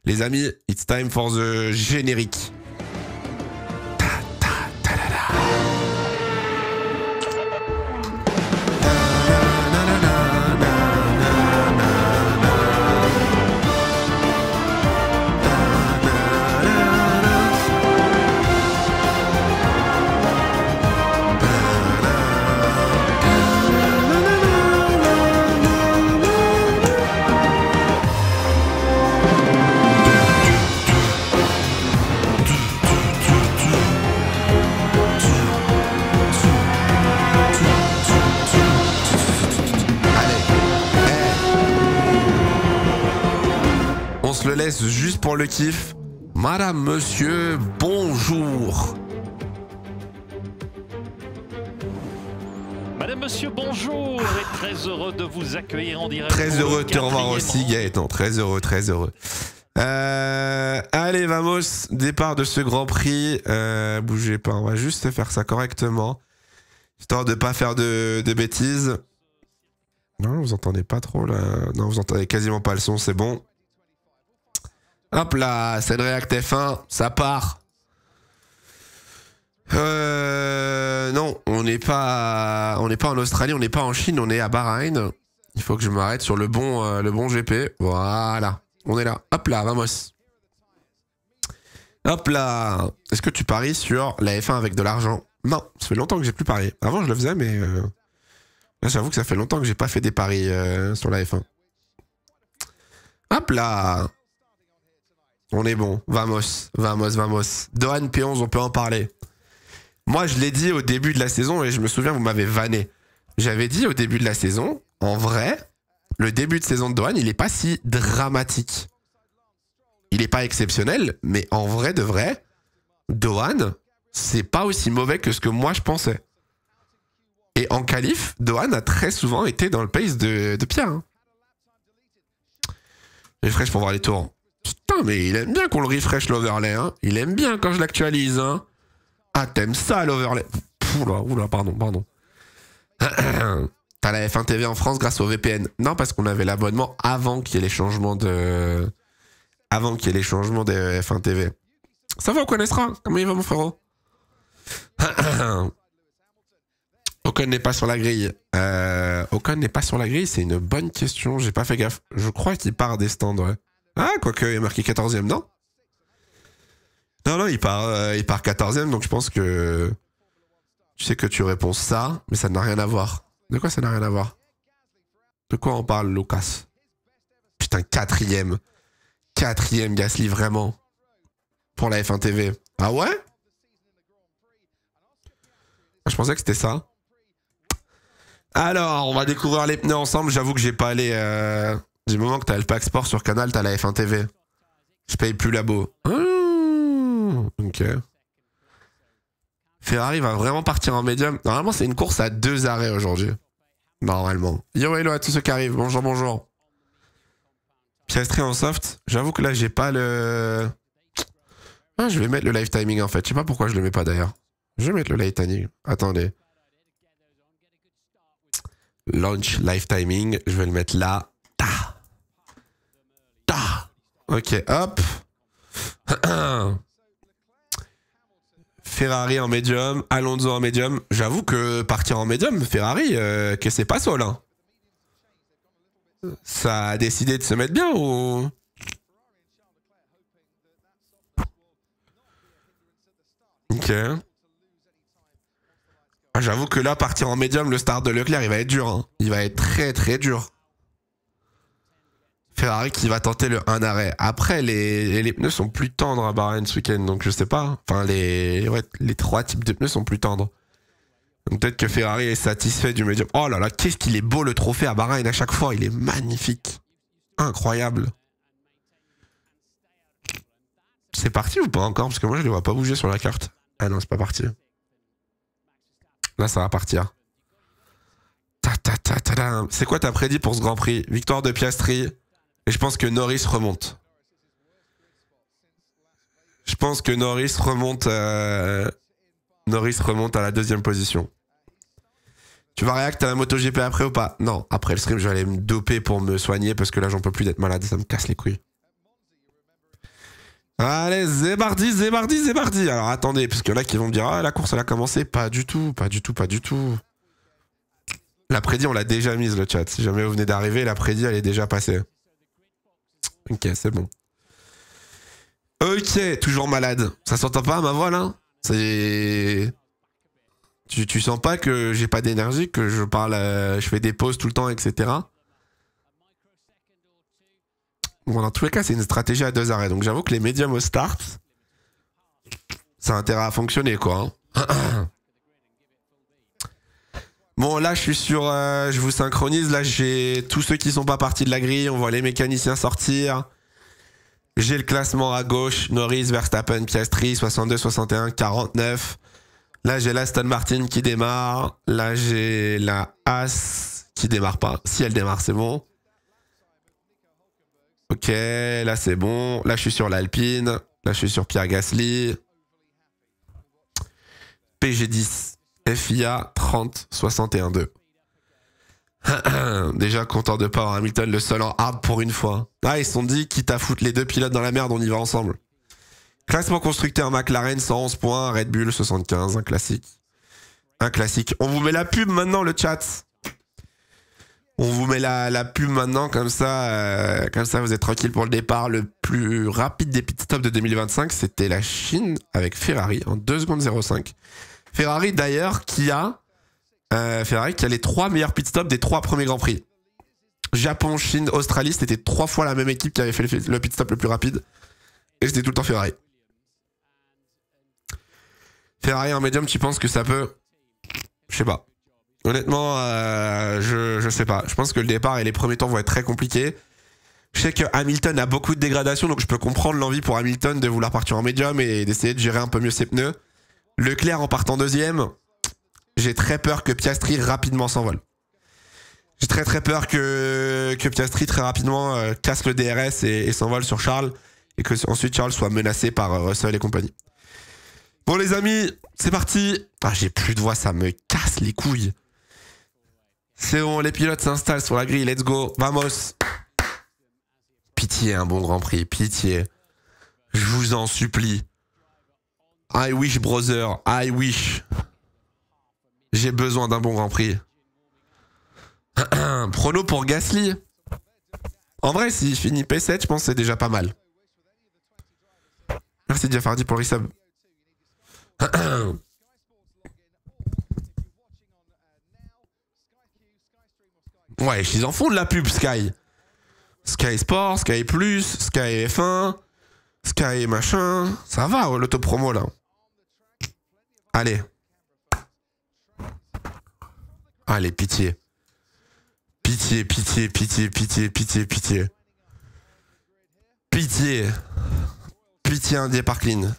Les amis, it's time for the générique. Le laisse juste pour le kiff. Madame, monsieur, bonjour. Madame, monsieur, bonjour. Et très heureux de vous accueillir en direct. Très heureux de te revoir aussi, Gaëtan. Très heureux, très heureux. Allez, vamos. Départ de ce Grand Prix. Bougez pas, on va juste faire ça correctement. Histoire de pas faire de bêtises. Non, vous entendez pas trop là. Non, vous entendez quasiment pas le son, c'est bon. Hop là, scène React F1, ça part. Non, on n'est pas en Australie, on n'est pas en Chine, on est à Bahreïn. Il faut que je m'arrête sur le bon GP. Voilà, on est là. Hop là, vamos. Hop là. Est-ce que tu paries sur la F1 avec de l'argent? Non, ça fait longtemps que j'ai plus parié. Avant, je le faisais, mais là, j'avoue que ça fait longtemps que j'ai pas fait des paris sur la F1. Hop là. On est bon, vamos, vamos, vamos. Dohan P11, on peut en parler. Moi, je l'ai dit au début de la saison et je me souviens, vous m'avez vanné. J'avais dit au début de la saison, en vrai, le début de saison de Dohan, il est pas si dramatique. Il est pas exceptionnel, mais en vrai de vrai, Dohan, c'est pas aussi mauvais que ce que moi je pensais. Et en qualif, Dohan a très souvent été dans le pace de Pierre. Hein. Refresh pour voir les tours. Putain, mais il aime bien qu'on le refresh l'overlay, hein. Il aime bien quand je l'actualise, hein. Ah, t'aimes ça l'overlay. Oula, pardon. T'as la F1 TV en France grâce au VPN. Non, parce qu'on avait l'abonnement avant qu'il y ait les changements de... Avant qu'il y ait les changements des F1 TV. Ça va, on connaîtra. Comment il va, mon frérot? Ocon n'est pas sur la grille. Ocon n'est pas sur la grille, c'est une bonne question. J'ai pas fait gaffe. Je crois qu'il part des stands, ouais. Ah, quoique, il est marqué 14e, non? Non, il part 14e, donc je pense que... Tu sais que tu réponds ça, mais ça n'a rien à voir. De quoi ça n'a rien à voir? De quoi on parle, Lucas? Putain, 4e. 4e, Gasly, vraiment. Pour la F1 TV. Ah ouais? Je pensais que c'était ça. Alors, on va découvrir les pneus ensemble. J'avoue que j'ai pas allé... Du moment que t'as le pack sport sur Canal, t'as la F1 TV. Je paye plus l'abo. Ok. Ferrari va vraiment partir en médium. Normalement, c'est une course à 2 arrêts aujourd'hui. Normalement. Yo, hello à tous ceux qui arrivent. Bonjour, bonjour. Piastri en soft. J'avoue que là, j'ai pas le... Ah, je vais mettre le live timing en fait. Je sais pas pourquoi je le mets pas d'ailleurs. Je vais mettre le live timing. Attendez. Launch live timing. Je vais le mettre là. Ok, hop. Ferrari en médium, Alonso en médium. J'avoue que partir en médium, Ferrari, que c'est pas ça là. Ça a décidé de se mettre bien ou... Ok. Ah, j'avoue que là, partir en médium, le start de Leclerc, il va être dur. Hein. Il va être très très dur. Ferrari qui va tenter le 1 arrêt. Après, les pneus sont plus tendres à Bahreïn ce week-end, donc je sais pas. Enfin, les 3 types de pneus sont plus tendres. Donc peut-être que Ferrari est satisfait du médium. Oh là là, qu'est-ce qu'il est beau le trophée à Bahreïn à chaque fois. Il est magnifique. Incroyable. C'est parti ou pas encore? Parce que moi, je ne le vois pas bouger sur la carte. Ah non, c'est pas parti. Là, ça va partir. C'est quoi ta prédit pour ce Grand Prix? Victoire de Piastri. Et je pense que Norris remonte. Je pense que Norris remonte à la 2e position. Tu vas réacter à la MotoGP après ou pas? Non, après le stream, je vais aller me doper pour me soigner parce que là, j'en peux plus d'être malade. Ça me casse les couilles. Allez, zébardi, zébardi, zébardi. Alors attendez, parce que là qui vont me dire, ah la course elle a commencé. Pas du tout, pas du tout, pas du tout. La prédit, on l'a déjà mise le chat. Si jamais vous venez d'arriver, la prédit elle est déjà passée. Ok, c'est bon. Ok, toujours malade. Ça s'entend pas à ma voix là? C'est... Tu sens pas que j'ai pas d'énergie, que je parle, je fais des pauses tout le temps, etc. Bon, dans tous les cas, c'est une stratégie à 2 arrêts. Donc j'avoue que les médiums au start, ça a intérêt à fonctionner, quoi. Hein. Bon, là, je suis sur... je vous synchronise. Là, j'ai tous ceux qui sont pas partis de la grille. On voit les mécaniciens sortir. J'ai le classement à gauche. Norris, Verstappen, Piastri, 62, 61, 49. Là, j'ai l'Aston Martin qui démarre. Là, j'ai la Haas qui démarre pas. Si elle démarre, c'est bon. Ok, là c'est bon. Là je suis sur l'Alpine. Là je suis sur Pierre Gasly. PG10. FIA 30 61 2. Déjà content de pas avoir Hamilton le seul en hard pour une fois. Ah, ils se sont dit, quitte à foutre les deux pilotes dans la merde, on y va ensemble. Classement constructeur McLaren 111 points. Red Bull 75. Un classique. Un classique. On vous met la pub maintenant, le chat. On vous met la pub maintenant, comme ça vous êtes tranquille pour le départ. Le plus rapide des pit stops de 2025, c'était la Chine avec Ferrari en 2 secondes 05. Ferrari d'ailleurs qui a les 3 meilleurs pit stops des 3 premiers Grands Prix. Japon, Chine, Australie, c'était 3 fois la même équipe qui avait fait le pit stop le plus rapide. Et c'était tout le temps Ferrari. Ferrari en médium, tu penses que ça peut? Je sais pas. Honnêtement, je sais pas. Je pense que le départ et les premiers temps vont être très compliqués. Je sais que Hamilton a beaucoup de dégradation, donc je peux comprendre l'envie pour Hamilton de vouloir partir en médium et d'essayer de gérer un peu mieux ses pneus. Leclerc en partant deuxième, j'ai très peur que Piastri rapidement s'envole. J'ai très peur que Piastri très rapidement casse le DRS et s'envole sur Charles et que ensuite Charles soit menacé par Russell et compagnie. Bon les amis, c'est parti. Ah, j'ai plus de voix, ça me casse les couilles. C'est bon, les pilotes s'installent sur la grille, let's go, vamos. Pitié, un bon Grand Prix, pitié. Je vous en supplie. I wish, brother, I wish. J'ai besoin d'un bon Grand Prix. Prono pour Gasly. En vrai, s'il finit P7, je pense que c'est déjà pas mal. Merci Jaffardi pour le resub. Ouais, ils en font de la pub, Sky. Sky Sport, Sky Plus, Sky F1, Sky machin. Ça va, l'autopromo, là. Allez. Allez, pitié. Pitié, pitié, pitié, pitié, pitié, pitié. Pitié. Pitié, un départ clean.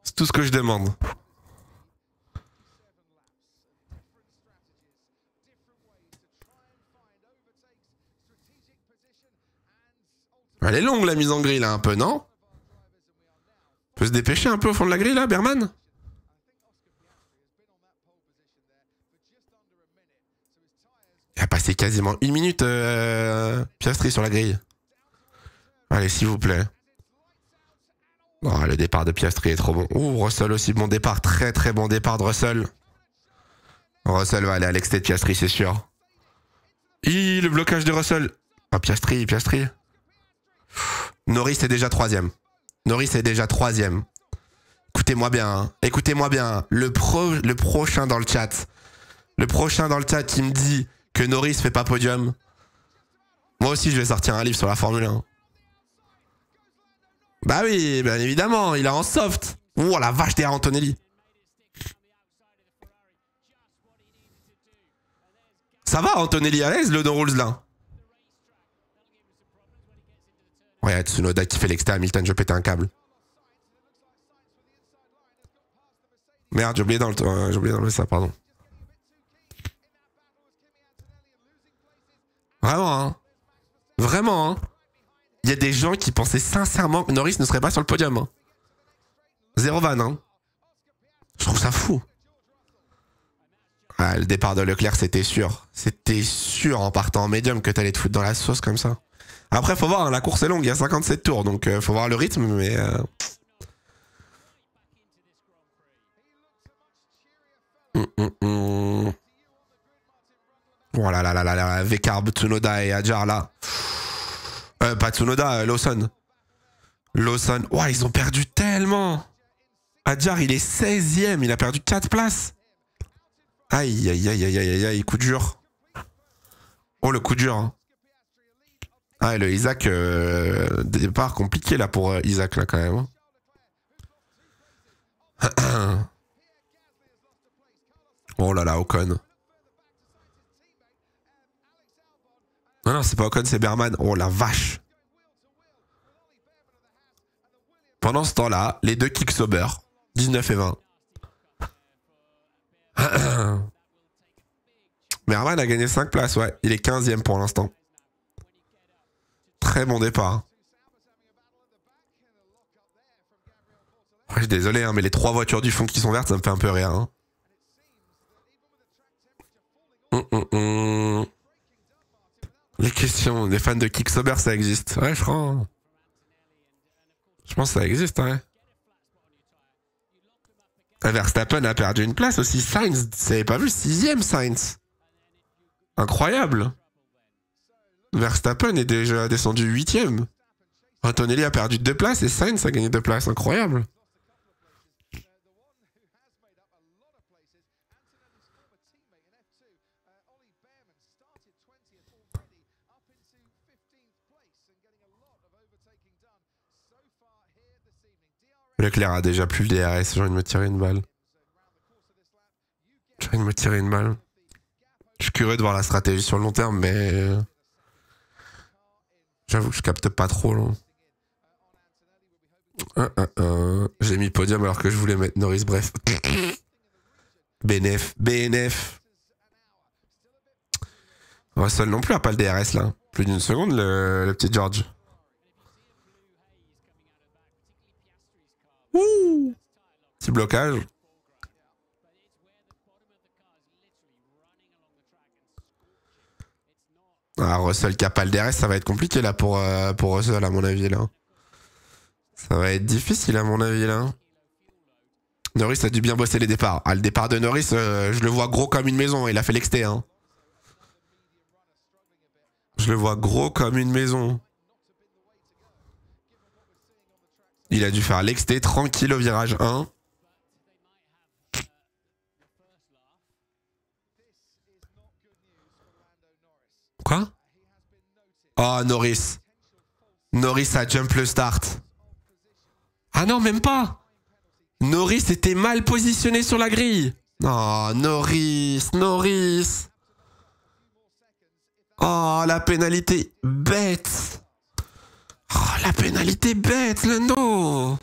C'est tout ce que je demande. Elle est longue la mise en grille là un peu, non? On peut se dépêcher un peu au fond de la grille là, Berman? Il a passé quasiment 1 minute Piastri sur la grille. Allez, s'il vous plaît. Oh, le départ de Piastri est trop bon. Ouh, Russell aussi, bon départ. Très bon départ de Russell. Russell va aller à l'extérieur de Piastri, c'est sûr. Le blocage de Russell. Ah, Piastri. Norris est déjà 3ème. Écoutez-moi bien. Hein. Écoutez-moi bien. Le prochain dans le chat. Le prochain dans le chat qui me dit que Norris fait pas podium. Moi aussi, je vais sortir un livre sur la Formule 1. Bah oui, bien évidemment. Il est en soft. Oh la vache derrière Antonelli. Ça va Antonelli à l'aise le no rules là? Ouais, Tsunoda qui fait l'extérieur, Hamilton, je pétais un câble. Merde, j'ai oublié d'enlever ça, pardon. Vraiment, hein. Vraiment, hein. Il y a des gens qui pensaient sincèrement que Norris ne serait pas sur le podium. Hein. Zéro van, hein. Je trouve ça fou. Ah, le départ de Leclerc, c'était sûr. C'était sûr en partant en médium que t'allais te foutre dans la sauce comme ça. Après, faut voir, hein, la course est longue, il y a 57 tours, donc faut voir le rythme, mais... Oh là là là là là, Vekarb, Tsunoda et Adjar là. Pas Tsunoda, Lawson. Lawson. Oh, ils ont perdu tellement. Adjar, il est 16ème, il a perdu 4 places. Aïe, aïe, aïe, aïe, aïe, aïe, coup dur. Oh, le coup dur. Hein. Ah, et le Isaac, départ compliqué là pour Isaac là quand même. Hein. Oh là là, Ocon. Non, non, c'est pas Ocon, c'est Berman. Oh la vache. Pendant ce temps-là, les deux Kicksober, 19 et 20. Berman a gagné 5 places, ouais. Il est 15ème pour l'instant. Très bon départ. Ouais, je suis désolé, hein, mais les 3 voitures du fond qui sont vertes, ça me fait un peu rire. Hein. Les questions des fans de Kicksober, ça existe. Ouais, je crois. Je pense que ça existe, ouais. Verstappen a perdu une place aussi. Sainz, vous avez pas vu, 6ème Sainz. Incroyable. Verstappen est déjà descendu 8ème. Antonelli a perdu 2 places et Sainz a gagné 2 places. Incroyable. Leclerc a déjà plus le DRS, j'ai envie de me tirer une balle. J'ai envie de me tirer une balle. Je suis curieux de voir la stratégie sur le long terme, mais... J'avoue que je capte pas trop, là. J'ai mis podium alors que je voulais mettre Norris, bref. BNF, BNF. Russell non plus a pas le DRS, là. Plus d'une seconde, le petit George. Ouh, petit blocage. Ah, Russell qui a pas le DRS, ça va être compliqué là pour Russell à mon avis là. Ça va être difficile à mon avis là. Norris a dû bien bosser les départs. Ah, le départ de Norris, je le vois gros comme une maison. Il a fait l'exté. Hein. Je le vois gros comme une maison. Il a dû faire l'exté tranquille au virage 1. Quoi? Oh, Norris. Norris a jump le start. Ah non, même pas. Norris était mal positionné sur la grille. Oh, Norris, Norris. Oh, la pénalité bête. Oh, la pénalité bête, le no.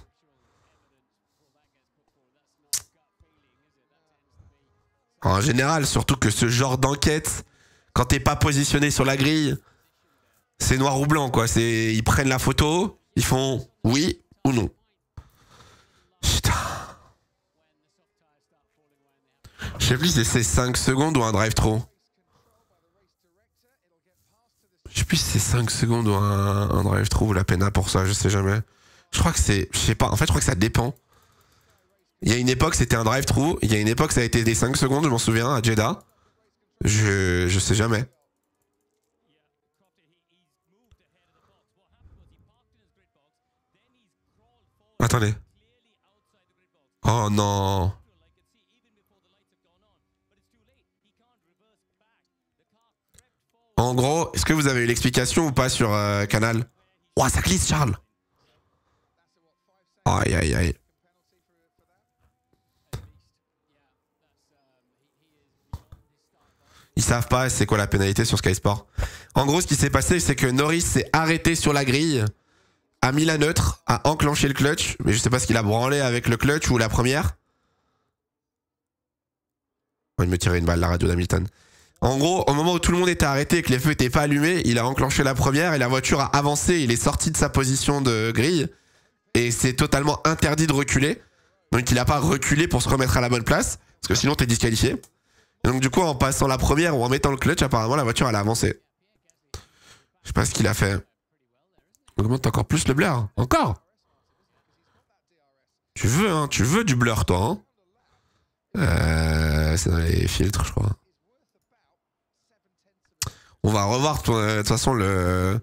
En général, surtout que ce genre d'enquête, quand t'es pas positionné sur la grille, c'est noir ou blanc, quoi. Ils prennent la photo, ils font oui ou non. Putain. Je sais plus si c'est 5 secondes ou un drive through. Je sais plus si c'est 5 secondes ou un drive through ou la pena pour ça, je sais jamais. Je crois que c'est... Je sais pas, en fait je crois que ça dépend. Il y a une époque c'était un drive through, il y a une époque ça a été des 5 secondes, je m'en souviens, à Jeddah. Je sais jamais. Attendez. Oh non. En gros, est-ce que vous avez eu l'explication ou pas sur Canal? Oh, ça glisse, Charles. Aïe, aïe, aïe. Ils savent pas c'est quoi la pénalité sur Sky Sport. En gros, ce qui s'est passé, c'est que Norris s'est arrêté sur la grille, a mis la neutre, a enclenché le clutch, mais je sais pas ce qu'il a branlé avec le clutch ou la première. Oh, il me tirait une balle, la radio d'Hamilton. En gros, au moment où tout le monde était arrêté et que les feux n'étaient pas allumés, il a enclenché la première et la voiture a avancé. Il est sorti de sa position de grille et c'est totalement interdit de reculer. Donc il n'a pas reculé pour se remettre à la bonne place parce que sinon t'es disqualifié. Et donc du coup, en passant la première ou en mettant le clutch, apparemment la voiture elle a avancé. Je sais pas ce qu'il a fait. Augmente encore plus le blur. Encore. Tu veux, hein, tu veux du blur, toi, hein. C'est dans les filtres, je crois. On va revoir, de toute façon, le...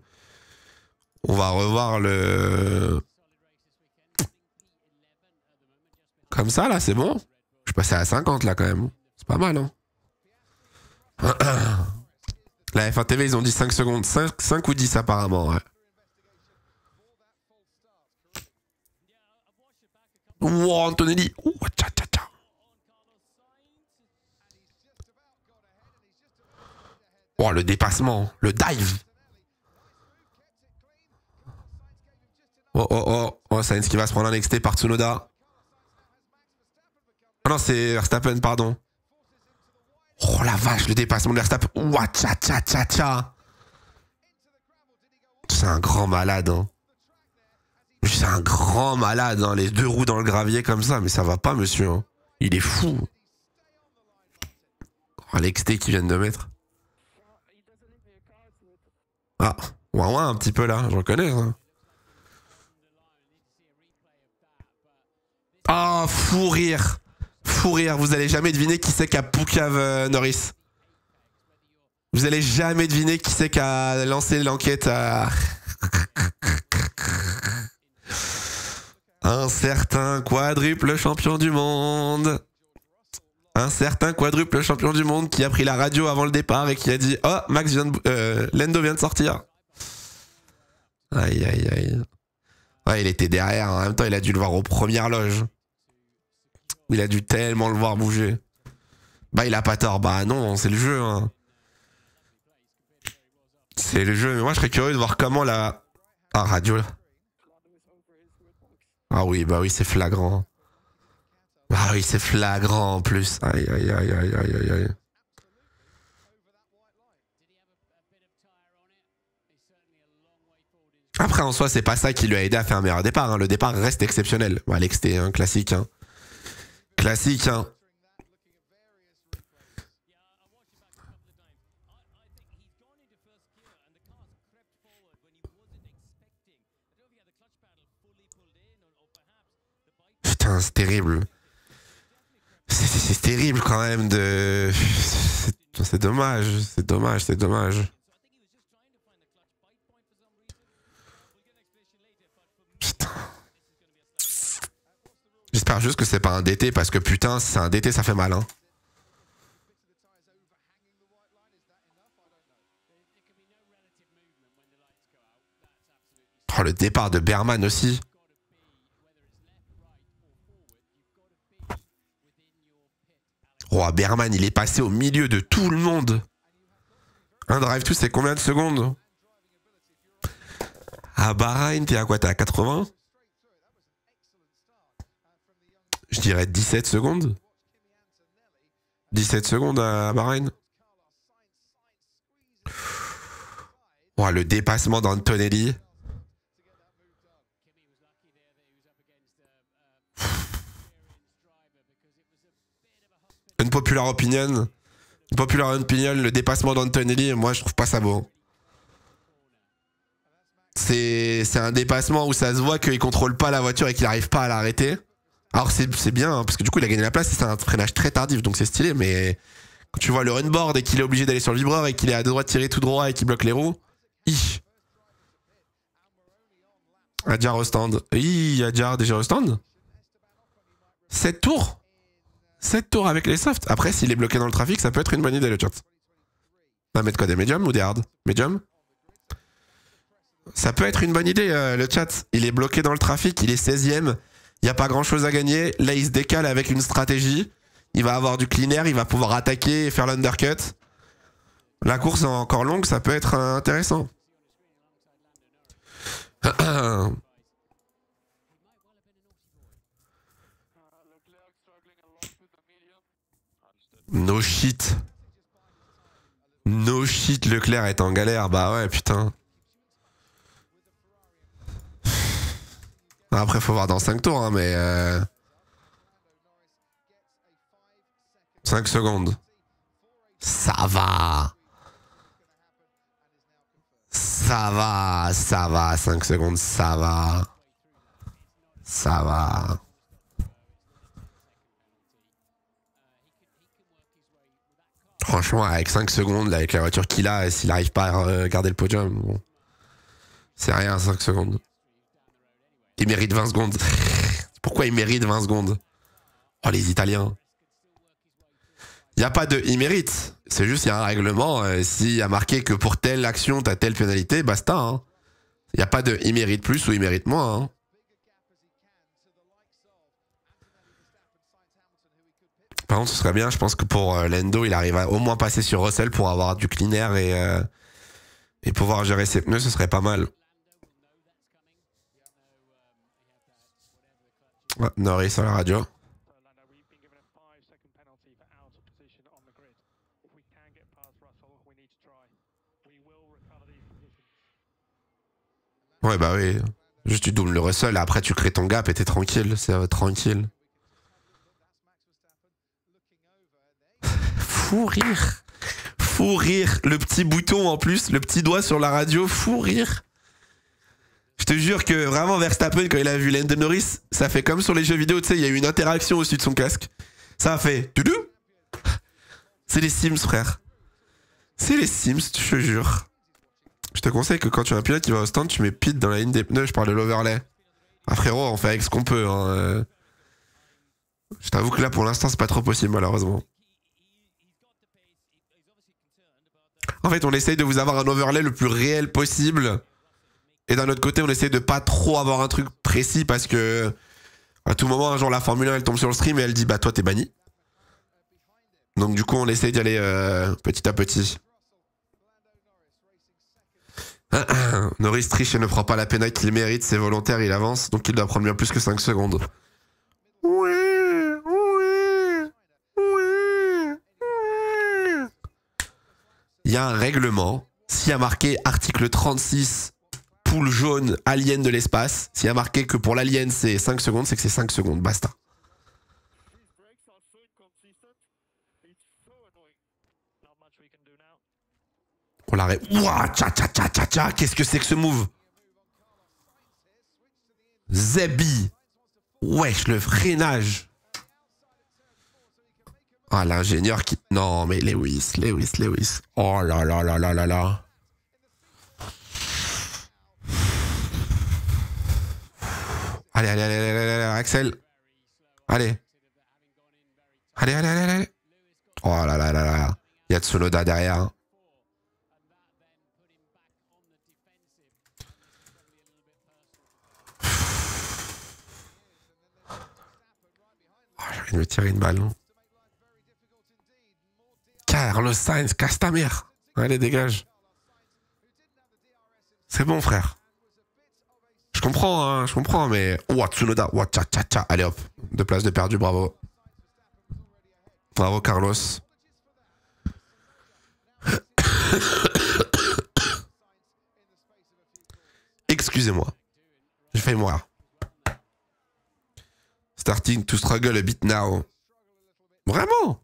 On va revoir le... Comme ça, là, c'est bon. Je suis passé à 50, là, quand même. C'est pas mal, hein. La F1 TV, ils ont dit 5 secondes. 5 ou 10, apparemment, ouais. Wow, Antonelli. Ouh, tcha, tcha, tcha. Oh, le dépassement. Le dive. Oh, oh, oh. Oh, Sainz qui va se prendre un XT par Tsunoda. Ah non, c'est Verstappen, pardon. Oh la vache, le dépassement de Verstappen. Ouah, tcha, tcha, tcha, tcha. C'est un grand malade, hein. C'est un grand malade, hein. Les deux roues dans le gravier comme ça. Mais ça va pas, monsieur, hein. Il est fou. Oh, l'XT qu'ils viennent de mettre. Ah, ouah, un petit peu là, je reconnais, hein. Ah, fou rire. Fou rire, vous allez jamais deviner qui c'est qui a Poucave Norris. Vous allez jamais deviner qui c'est qui a lancé l'enquête à... Un certain quadruple champion du monde. Un certain quadruple champion du monde qui a pris la radio avant le départ et qui a dit « Oh, Lando vient de sortir. » Aïe, aïe, aïe. Ouais, il était derrière. En même temps, il a dû le voir aux premières loges. Il a dû tellement le voir bouger. Bah, il a pas tort. Bah non, c'est le jeu, hein. C'est le jeu. Mais moi, je serais curieux de voir comment la... Ah, radio, là. Ah oui, bah oui, c'est flagrant. Ah oui, c'est flagrant en plus. Aïe, aïe, aïe, aïe, aïe, aïe, aïe. Après, en soi, c'est pas ça qui lui a aidé à faire un meilleur départ, hein. Le départ reste exceptionnel. Bah, l'XT, hein, classique, hein. Classique, hein. Putain, c'est terrible. C'est terrible quand même de... C'est dommage, c'est dommage, c'est dommage. Putain. J'espère juste que c'est pas un DT parce que putain, si c'est un DT, ça fait mal, hein. Oh, le départ de Berman aussi. Oh, Berman, il est passé au milieu de tout le monde. Un drive tout, c'est combien de secondes? À Bahreïn, t'es à quoi? T'es à 80? Je dirais 17 secondes. 17 secondes à Bahreïn. Oh, le dépassement d'Antonelli. Une populaire opinion. Une populaire opinion, le dépassement d'Antonelli, moi je trouve pas ça beau. C'est un dépassement où ça se voit qu'il contrôle pas la voiture et qu'il arrive pas à l'arrêter. Alors c'est bien, hein, parce que du coup il a gagné la place et c'est un freinage très tardif, donc c'est stylé, mais quand tu vois le runboard et qu'il est obligé d'aller sur le vibreur et qu'il est à deux doigts de tirer tout droit et qu'il bloque les roues, Adjar au stand. Adjar déjà au stand. 7 tours 7 tours avec les softs. Après, s'il est bloqué dans le trafic, ça peut être une bonne idée le chat. On va mettre quoi, des médiums ou des hard? Médium? Ça peut être une bonne idée le chat. Il est bloqué dans le trafic, il est 16ème. Il n'y a pas grand chose à gagner. Là, il se décale avec une stratégie. Il va avoir du clean air, il va pouvoir attaquer et faire l'undercut. La course est encore longue, ça peut être intéressant. No shit. No shit, Leclerc est en galère. Bah ouais, putain. Après, faut voir dans 5 tours, hein, mais... 5 secondes. Ça va. Ça va, 5 secondes, ça va. Ça va. Franchement, avec 5 secondes, avec la voiture qu'il a, s'il n'arrive pas à garder le podium, bon, c'est rien, 5 secondes. Il mérite 20 secondes. Pourquoi il mérite 20 secondes? Oh, les Italiens. Il n'y a pas de il mérite. C'est juste, il y a un règlement. S'il y a marqué que pour telle action, t'as telle pénalité, basta. Hein. Il n'y a pas de il mérite plus ou il mérite moins. Hein. Par contre, ce serait bien, je pense que pour Lando, il arrive à au moins passer sur Russell pour avoir du clean air et pouvoir gérer ses pneus, ce serait pas mal. Ouais, Norris à la radio. Ouais, bah oui. Juste tu doubles le Russell, après tu crées ton gap et t'es tranquille. C'est tranquille. Fou rire. Fou rire. Le petit bouton en plus, le petit doigt sur la radio, fou rire. Je te jure que vraiment Verstappen, quand il a vu Lando Norris, ça fait comme sur les jeux vidéo, tu sais, il y a eu une interaction au-dessus de son casque. Ça a fait... C'est les Sims, frère. C'est les Sims, je te jure. Je te conseille que quand tu as un pilote qui va au stand, tu mets pit dans la ligne des pneus, je parle de l'overlay. Ah frérot, on fait avec ce qu'on peut. Hein. Je t'avoue que là, pour l'instant, c'est pas trop possible, malheureusement. En fait, on essaye de vous avoir un overlay le plus réel possible. Et d'un autre côté, on essaye de pas trop avoir un truc précis parce que à tout moment, un jour, la Formule 1, elle tombe sur le stream et elle dit, bah toi, t'es banni. Donc du coup, on essaye d'y aller petit à petit. Norris triche et ne prend pas la pénalité qu'il mérite, c'est volontaire, il avance, donc il doit prendre bien plus que 5 secondes. Il y a un règlement, s'il y a marqué article 36, poule jaune, alien de l'espace, s'il y a marqué que pour l'alien c'est 5 secondes, c'est que c'est 5 secondes, basta. On l'arrête. Ouah, tcha tcha tcha tcha tcha, qu'est-ce que c'est que ce move? Zebi. Wesh, le freinage. Ah, l'ingénieur qui... Non, mais Lewis. Oh là là là là là là. Allez, Axel. Allez. Allez. Oh là là là là. Il y a Tsunoda derrière. J'ai envie de me tirer une balle. Non Carlos Sainz, casse ta mère. Allez, dégage. C'est bon, frère. Je comprends, mais... Ouah, Tsunoda. Ouah, tcha, tcha, tcha. Allez, hop. 2 places de perdu, bravo. Bravo, Carlos. Excusez-moi. J'ai failli mourir. Starting to struggle a bit now. Vraiment?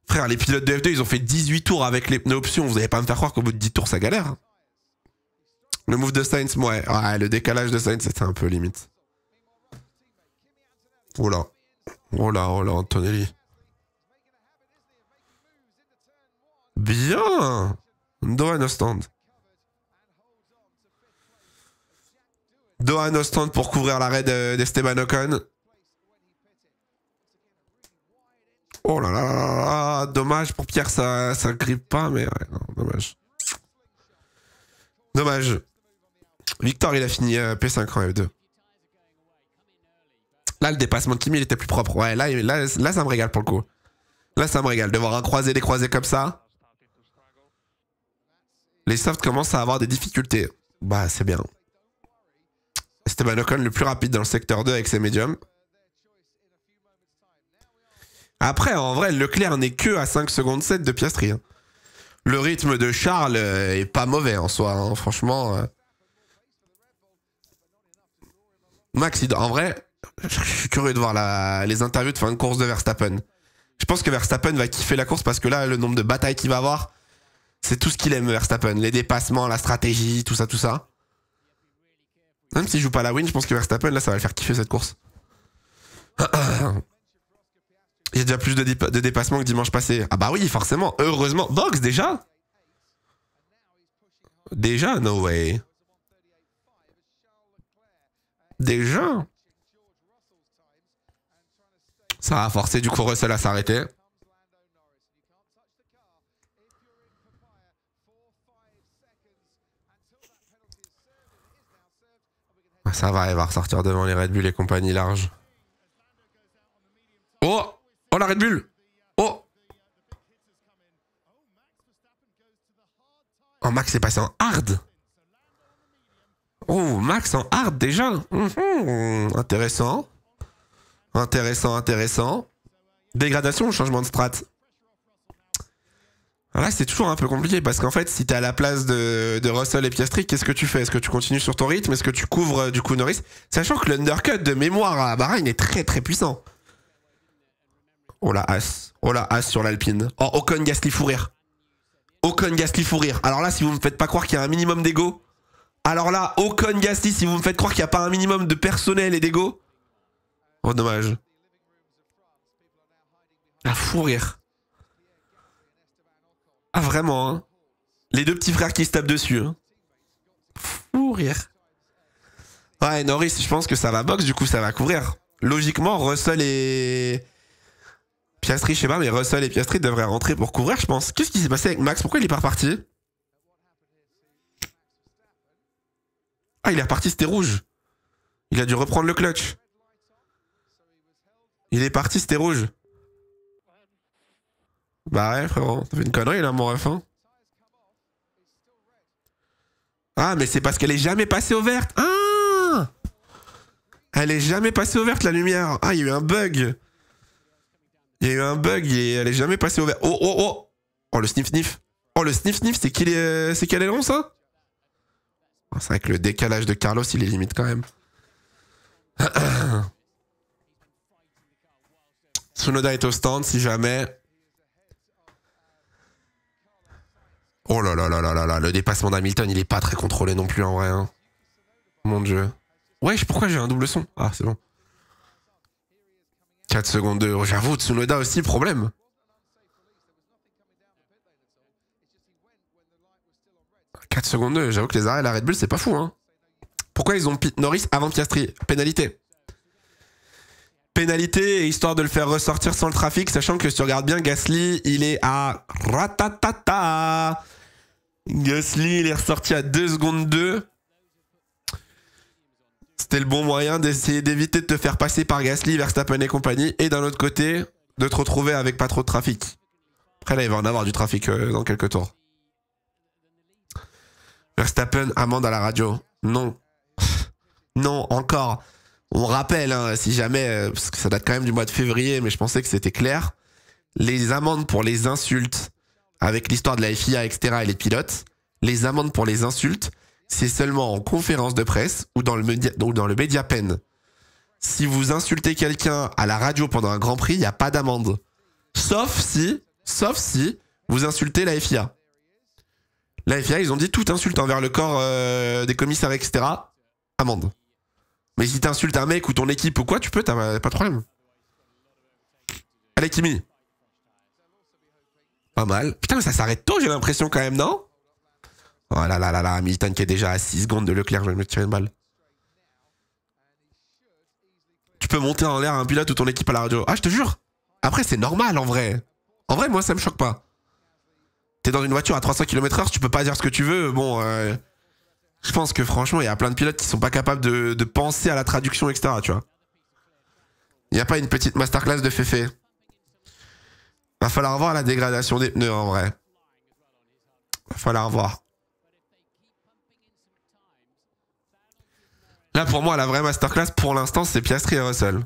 Frère, les pilotes de F2, ils ont fait 18 tours avec les pneus options. Vous n'allez pas me faire croire qu'au bout de 10 tours, ça galère. Le move de Sainz, ouais. Le décalage de Sainz, c'était un peu limite. Oh là, Antonelli. Bien. Dohan au stand. Dohan au stand pour couvrir l'arrêt d'Esteban Ocon. Oh là là là là, dommage pour Pierre, ça grippe pas, mais ouais, non, dommage. Dommage. Victor, il a fini P5 en F2. Là, le dépassement de Kimi, il était plus propre. Ouais, là, ça me régale pour le coup. Là, ça me régale de voir un croisé décroisé comme ça. Les softs commencent à avoir des difficultés. Bah, c'est bien. Esteban Ocon le plus rapide dans le secteur 2 avec ses médiums. Après, en vrai, Leclerc n'est que à 5 secondes 7 de Piastri. Hein. Le rythme de Charles est pas mauvais en soi, hein, franchement. Max, en vrai, je suis curieux de voir les interviews de fin de course de Verstappen. Je pense que Verstappen va kiffer la course parce que là, le nombre de batailles qu'il va avoir, C'est tout ce qu'il aime, Verstappen. Les dépassements, la stratégie, tout ça, tout ça. Même s'il joue pas la win, je pense que Verstappen, là, ça va le faire kiffer cette course. Il y a déjà plus de dépassements que dimanche passé. Ah bah oui, forcément. Heureusement. Box, déjà? Déjà? No way. Déjà? Ça a forcé du coup Russell à s'arrêter. Ça va, elle va ressortir devant les Red Bull et compagnie large. Oh! Oh la Red Bull! Oh! Oh, Max est passé en hard! Oh, Max en hard déjà! Intéressant. Intéressant, intéressant. Dégradation ou changement de strat? Là, c'est toujours un peu compliqué parce qu'en fait, si t'es à la place de Russell et Piastri, qu'est-ce que tu fais? Est-ce que tu continues sur ton rythme? Est-ce que tu couvres du coup Norris? Sachant que l'undercut de mémoire à Bahreïn est très très puissant. Oh la As. Oh la As sur l'Alpine. Oh, Ocon, Gasly, fou rire. Ocon, Gasly, fou rire. Alors là, si vous me faites pas croire qu'il y a un minimum d'ego. Alors là, Ocon, Gasly, si vous me faites croire qu'il n'y a pas un minimum de personnel et d'ego. Oh, dommage. Ah, fou rire. Ah, vraiment, hein. Les deux petits frères qui se tapent dessus. Hein. Fou rire. Ouais, Norris, je pense que ça va box, du coup, ça va couvrir. Logiquement, Russell et Piastri, je sais pas, mais Russell et Piastri devraient rentrer pour couvrir, je pense. Qu'est-ce qui s'est passé avec Max? Pourquoi il est pas reparti? Ah, il est reparti, c'était rouge. Il a dû reprendre le clutch. Il est parti, c'était rouge. Bah ouais, frérot. T'as fait une connerie, là, mon ref. Hein. Ah, mais c'est parce qu'elle est jamais passée au vert. Ah! Elle est jamais passée au vert, la lumière. Ah, il y a eu un bug. Il y a eu un bug et elle est jamais passée au vert. Oh, oh, oh! Oh, le sniff-sniff. Oh, le sniff-sniff, c'est qu'il est... C'est quel aileron, ça? Oh, c'est vrai que le décalage de Carlos, il est limite quand même. Tsunoda est au stand, si jamais... Oh là là là là là là, le dépassement d'Hamilton, il est pas très contrôlé non plus en vrai. Hein. Mon dieu. Wesh, pourquoi j'ai un double son? Ah, c'est bon. 4 secondes 2. J'avoue, Tsunoda aussi, problème. « 4 secondes 2. J'avoue que les arrêts à la Red Bull, c'est pas fou. Hein. Pourquoi ils ont Norris avant Piastri? Pénalité. Pénalité, histoire de le faire ressortir sans le trafic, sachant que si tu regardes bien, Gasly, il est à ratatata. Gasly, il est ressorti à 2 secondes 2. C'était le bon moyen d'essayer d'éviter de te faire passer par Gasly, Verstappen et compagnie. Et d'un autre côté, de te retrouver avec pas trop de trafic. Après là, il va en avoir du trafic dans quelques tours. Verstappen, amende à la radio. Non. Non, encore. On rappelle, hein, si jamais, parce que ça date quand même du mois de février, mais je pensais que c'était clair. Les amendes pour les insultes, avec l'histoire de la FIA, etc. et les pilotes, les amendes pour les insultes, c'est seulement en conférence de presse ou dans le média pen. Si vous insultez quelqu'un à la radio pendant un Grand Prix, il n'y a pas d'amende. Sauf si vous insultez la FIA. La FIA, ils ont dit toute insulte envers le corps des commissaires, etc. Amende. Mais si t'insultes un mec ou ton équipe ou quoi, tu peux, t'as pas de problème. Allez, Kimi. Pas mal. Putain, mais ça s'arrête tôt, j'ai l'impression quand même, non? Oh là là là là, Hamilton qui est déjà à 6 secondes de Leclerc, je vais me tirer une balle. Tu peux monter en l'air un pilote ou ton équipe à la radio. Ah, je te jure. Après, c'est normal en vrai. En vrai, moi, ça me choque pas. T'es dans une voiture à 300 km/h, tu peux pas dire ce que tu veux. Bon, je pense que franchement, il y a plein de pilotes qui sont pas capables de penser à la traduction, etc. Tu vois. Il n'y a pas une petite masterclass de Féfé. Va falloir voir la dégradation des pneus en vrai. Va falloir voir. Là, pour moi, la vraie masterclass, pour l'instant, c'est Piastri et Russell.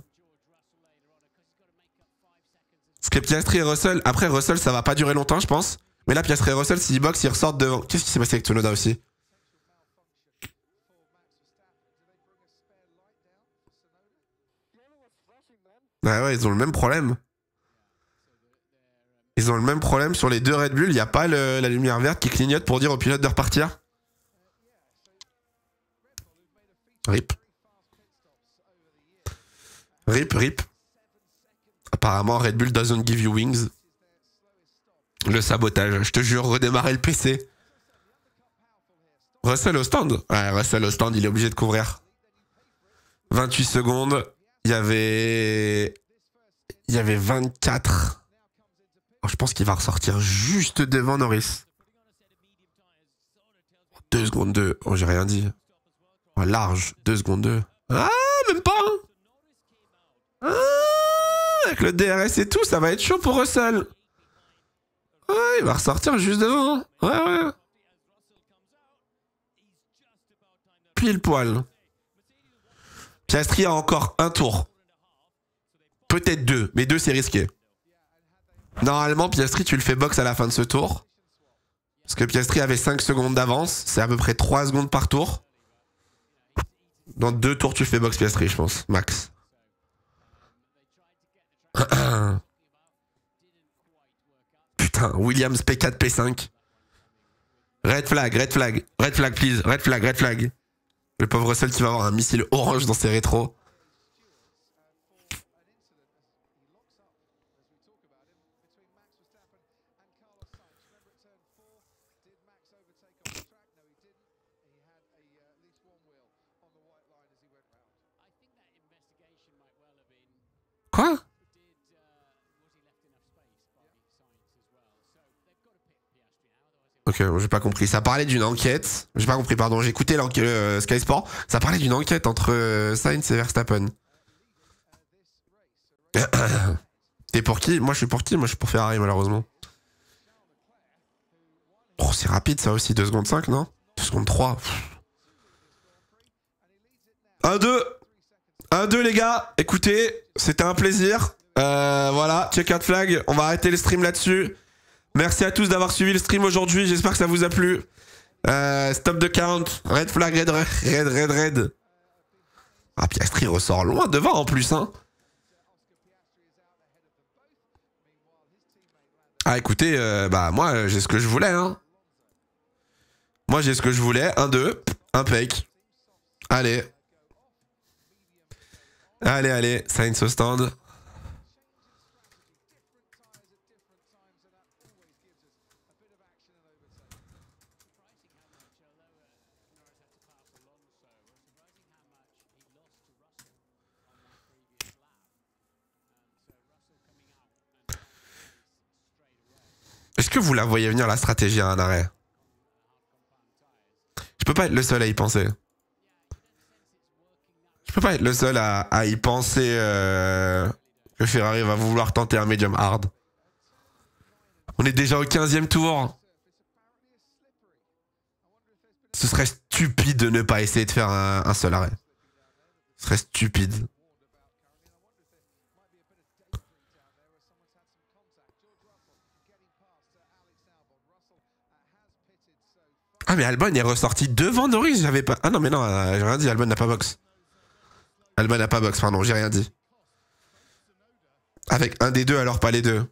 Parce que Piastri et Russell... Après, Russell, ça va pas durer longtemps, je pense. Mais là, Piastri et Russell, s'ils boxent, ils ressortent devant... Qu'est-ce qui s'est passé avec Tsunoda aussi? Ouais, ouais, ils ont le même problème. Ils ont le même problème sur les deux Red Bull. Il n'y a pas la lumière verte qui clignote pour dire au pilote de repartir. RIP. RIP, RIP. Apparemment, Red Bull doesn't give you wings. Le sabotage. Je te jure, redémarrer le PC. Russell au stand. Ouais, Russell au stand, il est obligé de couvrir. 28 secondes. Il y avait 24. Oh, je pense qu'il va ressortir juste devant Norris. 2 secondes 2. Oh, j'ai rien dit. Oh, large. 2 secondes 2. Ah, même pas. Ah, avec le DRS et tout, ça va être chaud pour Russell. Ouais, il va ressortir juste devant. Ouais, ouais. Pile poil. Piastri a encore un tour. Peut-être 2, mais 2 c'est risqué. Normalement, Piastri, tu le fais box à la fin de ce tour. Parce que Piastri avait 5 secondes d'avance. C'est à peu près 3 secondes par tour. Dans 2 tours, tu fais box Piastri, je pense. Max. Putain, Williams P4, P5. Red flag, red flag. Red flag, please. Red flag, red flag. Le pauvre Russell qui va avoir un missile orange dans ses rétros. Quoi? Ok, j'ai pas compris. Ça parlait d'une enquête. J'ai pas compris, pardon. J'ai écouté Sky Sport. Ça parlait d'une enquête entre Sainz et Verstappen. T'es pour qui? Moi, je suis pour qui? Moi, je suis pour Ferrari, malheureusement. Oh, c'est rapide, ça aussi. 2 secondes 5, non? 2 secondes 3. 1-2. 1-2, les gars. Écoutez, c'était un plaisir. Voilà, check-out flag. On va arrêter le stream là-dessus. Merci à tous d'avoir suivi le stream aujourd'hui. J'espère que ça vous a plu. Stop the count. Red flag, red. Ah, Piastri ressort loin devant en plus, hein. Ah, écoutez, bah, moi, j'ai ce que je voulais, hein. Moi, j'ai ce que je voulais. 1-2. Impec. Allez. Allez. Sainz au stand. Est-ce que vous la voyez venir, la stratégie à un arrêt? Je peux pas être le seul à y penser. Je peux pas être le seul à y penser que Ferrari va vouloir tenter un medium hard. On est déjà au 15e tour. Ce serait stupide de ne pas essayer de faire un seul arrêt. Ce serait stupide. Ah mais Albon est ressorti devant Norris, j'avais pas... Ah non mais non, j'ai rien dit, Albon n'a pas box. Albon n'a pas box, pardon, j'ai rien dit. Avec un des deux, alors pas les deux.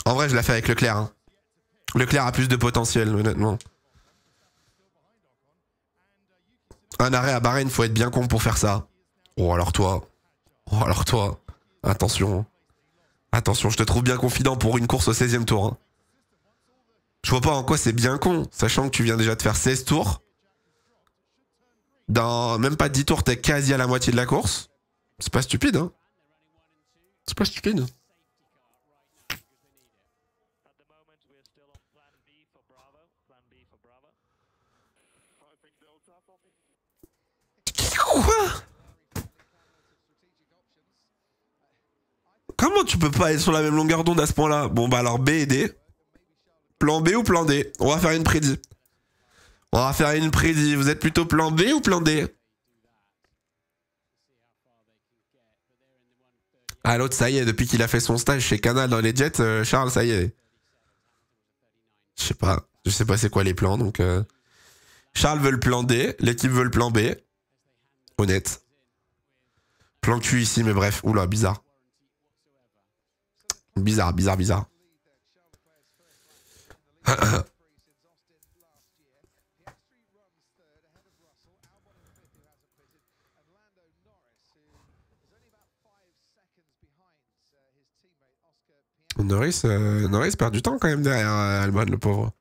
En vrai, je l'ai fait avec Leclerc. Hein. Leclerc a plus de potentiel, honnêtement. Un arrêt à Bahreïn, faut être bien con pour faire ça. Oh alors toi. Attention. Attention, je te trouve bien confident pour une course au 16e tour. Hein. Je vois pas en quoi c'est bien con, sachant que tu viens déjà de faire 16 tours. Dans même pas 10 tours, t'es quasi à la moitié de la course. C'est pas stupide, hein. C'est pas stupide. Quoi? Comment tu peux pas être sur la même longueur d'onde à ce point-là? Bon bah alors B et D. Plan B ou plan D? On va faire une prédit. Vous êtes plutôt plan B ou plan D? Ah l'autre ça y est, depuis qu'il a fait son stage chez Canal dans les Jets, Charles ça y est. Je sais pas c'est quoi les plans donc... Charles veut le plan D, l'équipe veut le plan B. Honnête. Plan Q ici mais bref, oula bizarre. Bizarre, bizarre, bizarre. Norris perd du temps quand même derrière Albon, le pauvre.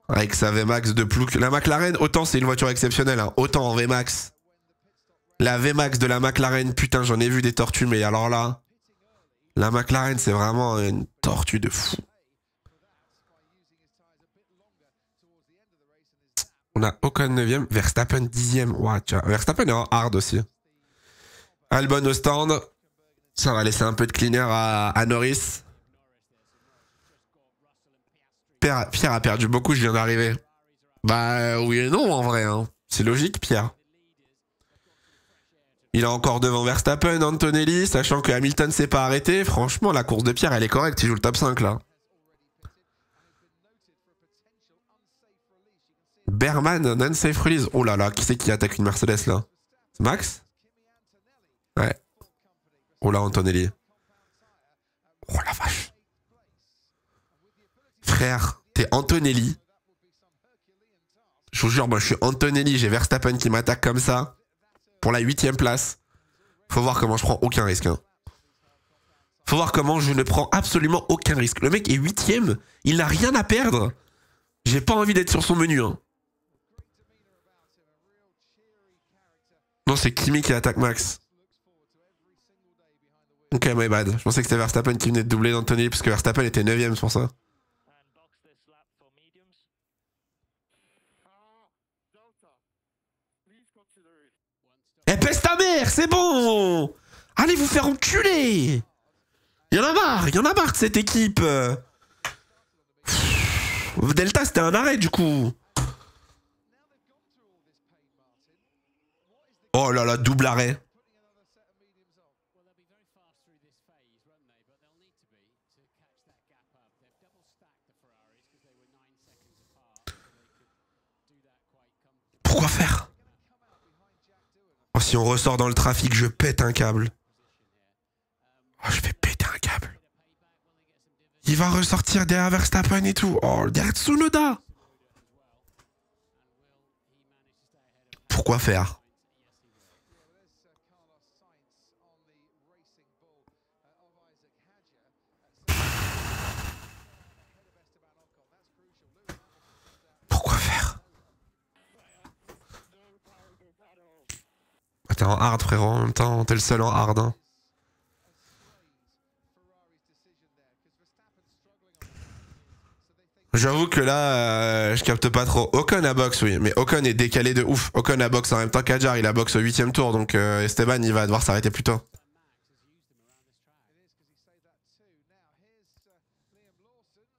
Avec sa VMAX de Plouk. La McLaren, autant c'est une voiture exceptionnelle, hein. Autant en VMAX. La VMAX de la McLaren, putain, j'en ai vu des tortues, mais alors là, la McLaren, c'est vraiment une tortue de fou. On a Ocon 9ème, Verstappen 10ème. Wow, Verstappen est en hard aussi. Albon au stand. Ça va laisser un peu de cleaner à Norris. Pierre a perdu beaucoup, je viens d'arriver. Bah oui et non en vrai. Hein. C'est logique, Pierre. Il est encore devant Verstappen, Antonelli, sachant que Hamilton s'est pas arrêté. Franchement, la course de Pierre, elle est correcte. Il joue le top 5 là. Berman, non-safe release. Oh là là, qui c'est qui attaque une Mercedes là? C'est Max? Ouais. Oh là, Antonelli. Oh la vache. Frère, t'es Antonelli. Je vous jure, moi je suis Antonelli, j'ai Verstappen qui m'attaque comme ça. Pour la 8ème place. Faut voir comment je prends aucun risque. Hein. Faut voir comment je ne prends absolument aucun risque. Le mec est 8ème, il n'a rien à perdre. J'ai pas envie d'être sur son menu. Hein. Non, c'est Kimi qui attaque Max. Ok, my bad. Je pensais que c'était Verstappen qui venait de doubler d'Anthony, parce que Verstappen était 9ème, c'est pour ça. Eh, pèse ta mère, c'est bon! Allez vous faire enculer! Y'en a marre de cette équipe! Delta, c'était un arrêt, du coup. Oh là là, double arrêt. Pourquoi faire? Oh, si on ressort dans le trafic, je pète un câble. Oh, je vais péter un câble. Il va ressortir derrière Verstappen et tout. Oh, derrière Tsunoda. Pourquoi faire? Pourquoi faire? T'es en hard, frérot, en même temps, t'es le seul en hard. Hein. J'avoue que là, je capte pas trop. Ocon à box, oui, mais Ocon est décalé de ouf. Ocon à box en même temps qu'Adjar, il a box au 8ème tour, donc Esteban, il va devoir s'arrêter plus tôt.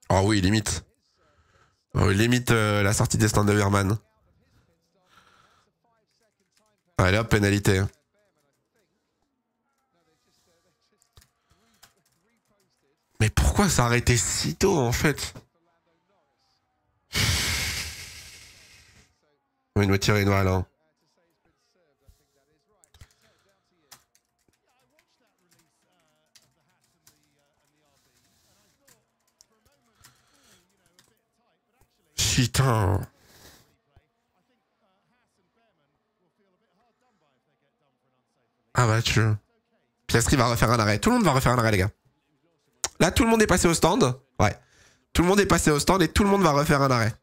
Oh oui, limite. Oh, limite la sortie des stands de Verman. Allez hop, pénalité. Mais pourquoi s'arrêter si tôt en fait? On va me tirer une balle. Hein. Putain. Ah bah tu... Piastri va refaire un arrêt. Tout le monde va refaire un arrêt, les gars. Là, tout le monde est passé au stand. Ouais. Tout le monde est passé au stand et tout le monde va refaire un arrêt.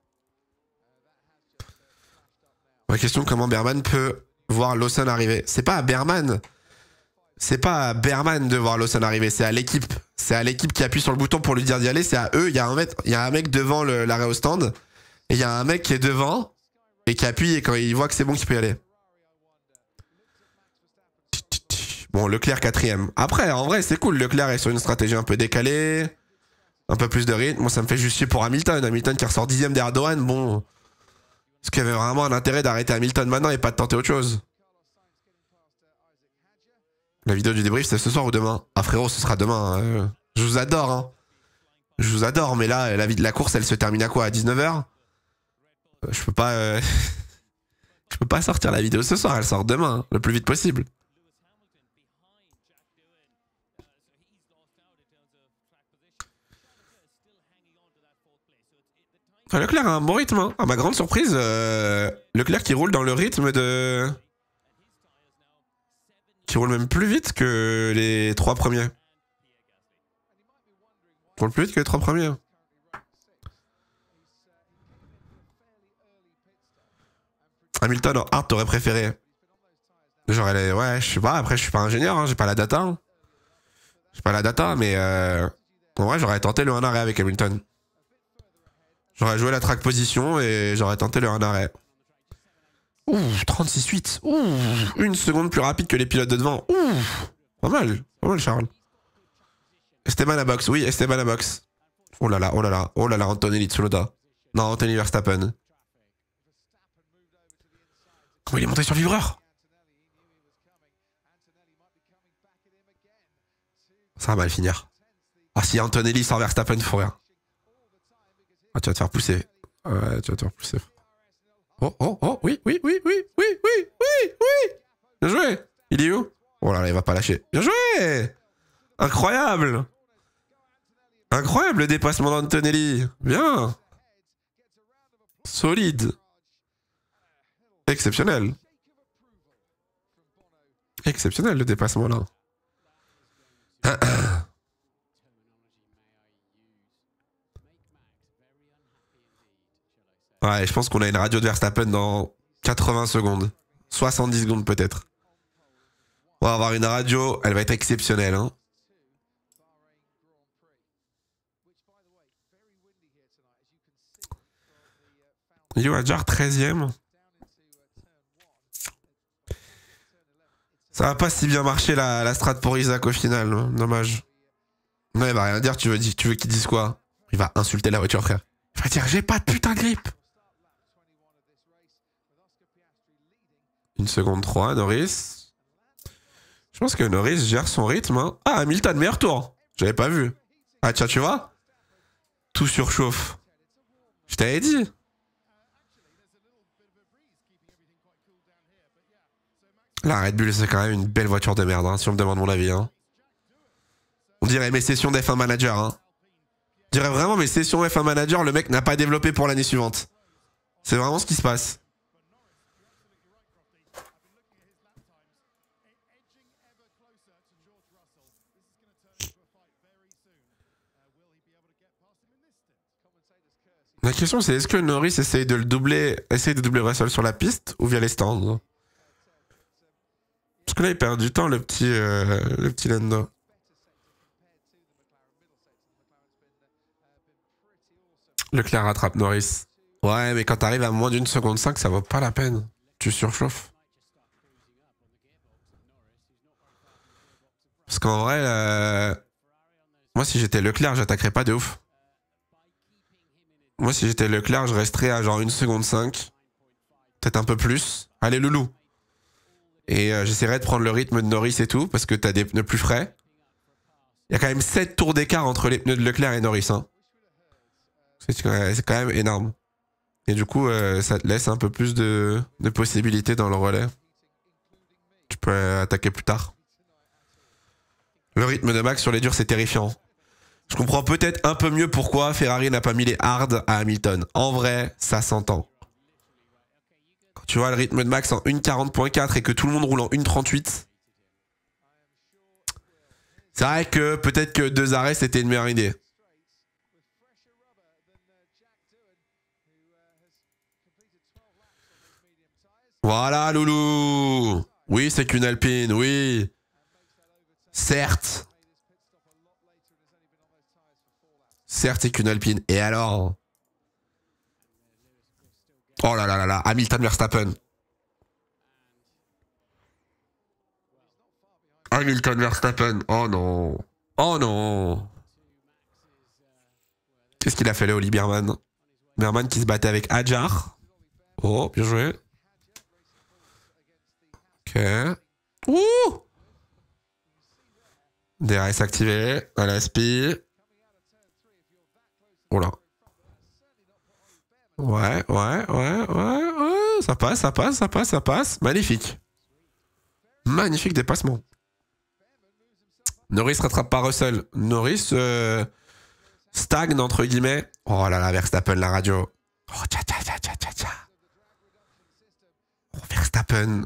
Ma question, comment Berman peut voir Lawson arriver? C'est pas à Berman. C'est pas à Berman de voir Lawson arriver. C'est à l'équipe. C'est à l'équipe qui appuie sur le bouton pour lui dire d'y aller. C'est à eux. Il y a un mec devant l'arrêt au stand. Et il y a un mec qui est devant et qui appuie et quand il voit que c'est bon qu'il peut y aller. Bon, Leclerc 4ème. Après, en vrai, c'est cool. Leclerc est sur une stratégie un peu décalée. Un peu plus de rythme. Moi, ça me fait juste chier pour Hamilton. Hamilton qui ressort 10ème d'Erdogan. Bon. Est-ce qu'il y avait vraiment un intérêt d'arrêter Hamilton maintenant et pas de tenter autre chose? La vidéo du débrief, c'est ce soir ou demain? Ah, frérot, ce sera demain. Je vous adore, hein. Je vous adore, mais là, la course, elle se termine à quoi? À 19h? Je peux pas... Je peux pas sortir la vidéo ce soir. Elle sort demain, hein, le plus vite possible. Enfin, Leclerc a un bon rythme. Hein. À ma grande surprise, Leclerc qui roule dans le rythme de... Qui roule même plus vite que les 3 premiers. Il roule plus vite que les 3 premiers. Hamilton en hard, t'aurais préféré? Genre, ouais, je sais pas, après, je suis pas ingénieur, hein, j'ai pas la data. Hein. J'ai pas la data, mais en vrai, j'aurais tenté le 1 arrêt avec Hamilton. J'aurais joué la track position et j'aurais tenté le 1 arrêt. Ouh, 36-8. Ouh, 1 seconde plus rapide que les pilotes de devant. Ouh, pas mal, Charles. Esteban à box, oui, Esteban à box. Oh là là, oh là là, oh là là, Antonelli Tsunoda. Non, Anthony Verstappen. Comment il est monté sur le vibreur? Ça va mal finir. Ah, si Antonelli sort Verstappen, faut rien. Ah, tu vas te faire pousser. Ouais, tu vas te faire pousser. Oh, oh, oh, oui. Bien joué. Il est où? Oh là là, il va pas lâcher. Bien joué. Incroyable. Incroyable le dépassement d'Antonelli. Bien. Solide. Exceptionnel. Exceptionnel le dépassement là. Ouais, je pense qu'on a une radio de Verstappen dans 80 secondes. 70 secondes peut-être. On va avoir une radio, elle va être exceptionnelle. Hein. Yo Adjar 13ème. Ça va pas si bien marcher la strat pour Isaac au final. Hein. Dommage. Ouais, il va rien dire, tu veux qu'il dise quoi? Il va insulter la voiture, frère. Il va dire j'ai pas de putain de grip. 1 seconde 3, Norris. Je pense que Norris gère son rythme. Hein. Ah, Hamilton, meilleur tour. J'avais pas vu. Ah, tiens, tu vois? Tout surchauffe. Je t'avais dit. La Red Bull, c'est quand même une belle voiture de merde, hein, si on me demande mon avis. Hein. On dirait mes sessions d'F1 Manager. Hein. On dirait vraiment mes sessions F1 Manager, le mec n'a pas développé pour l'année suivante. C'est vraiment ce qui se passe. La question c'est est-ce que Norris essaye de doubler Russell sur la piste ou via les stands? Parce que là il perd du temps le petit Lando. Leclerc rattrape Norris. Ouais mais quand t'arrives à moins d'1 seconde 5 ça vaut pas la peine. Tu surchauffes. Parce qu'en vrai, moi si j'étais Leclerc j'attaquerais pas de ouf. Moi, si j'étais Leclerc, je resterais à genre 1 seconde 5. Peut-être un peu plus. Allez, loulou. Et j'essaierais de prendre le rythme de Norris et tout, parce que t'as des pneus plus frais. Il y a quand même 7 tours d'écart entre les pneus de Leclerc et Norris. Hein. C'est quand même énorme. Et du coup, ça te laisse un peu plus de possibilités dans le relais. Tu peux attaquer plus tard. Le rythme de Max sur les durs, c'est terrifiant. Je comprends peut-être un peu mieux pourquoi Ferrari n'a pas mis les hard à Hamilton. En vrai, ça s'entend. Quand tu vois le rythme de Max en 1.40.4 et que tout le monde roule en 1.38, c'est vrai que peut-être que 2 arrêts, c'était une meilleure idée. Voilà, loulou. Oui, c'est qu'une Alpine, oui. Certes. Certes, c'est qu'une Alpine. Et alors? Oh là là là là, Hamilton Verstappen. Hamilton Verstappen. Oh non. Oh non. Qu'est-ce qu'il a fait là, Oli Berman? Berman qui se battait avec Adjar. Oh, bien joué. Ok. Ouh! DRS activé. À la SPI. Oh là. Ouais. Ça passe. Magnifique. Magnifique dépassement. Norris rattrape pas Russell. Norris stagne entre guillemets. Oh là là, Verstappen, la radio. Oh, tcha tcha tcha tcha tcha tcha. Oh, Verstappen.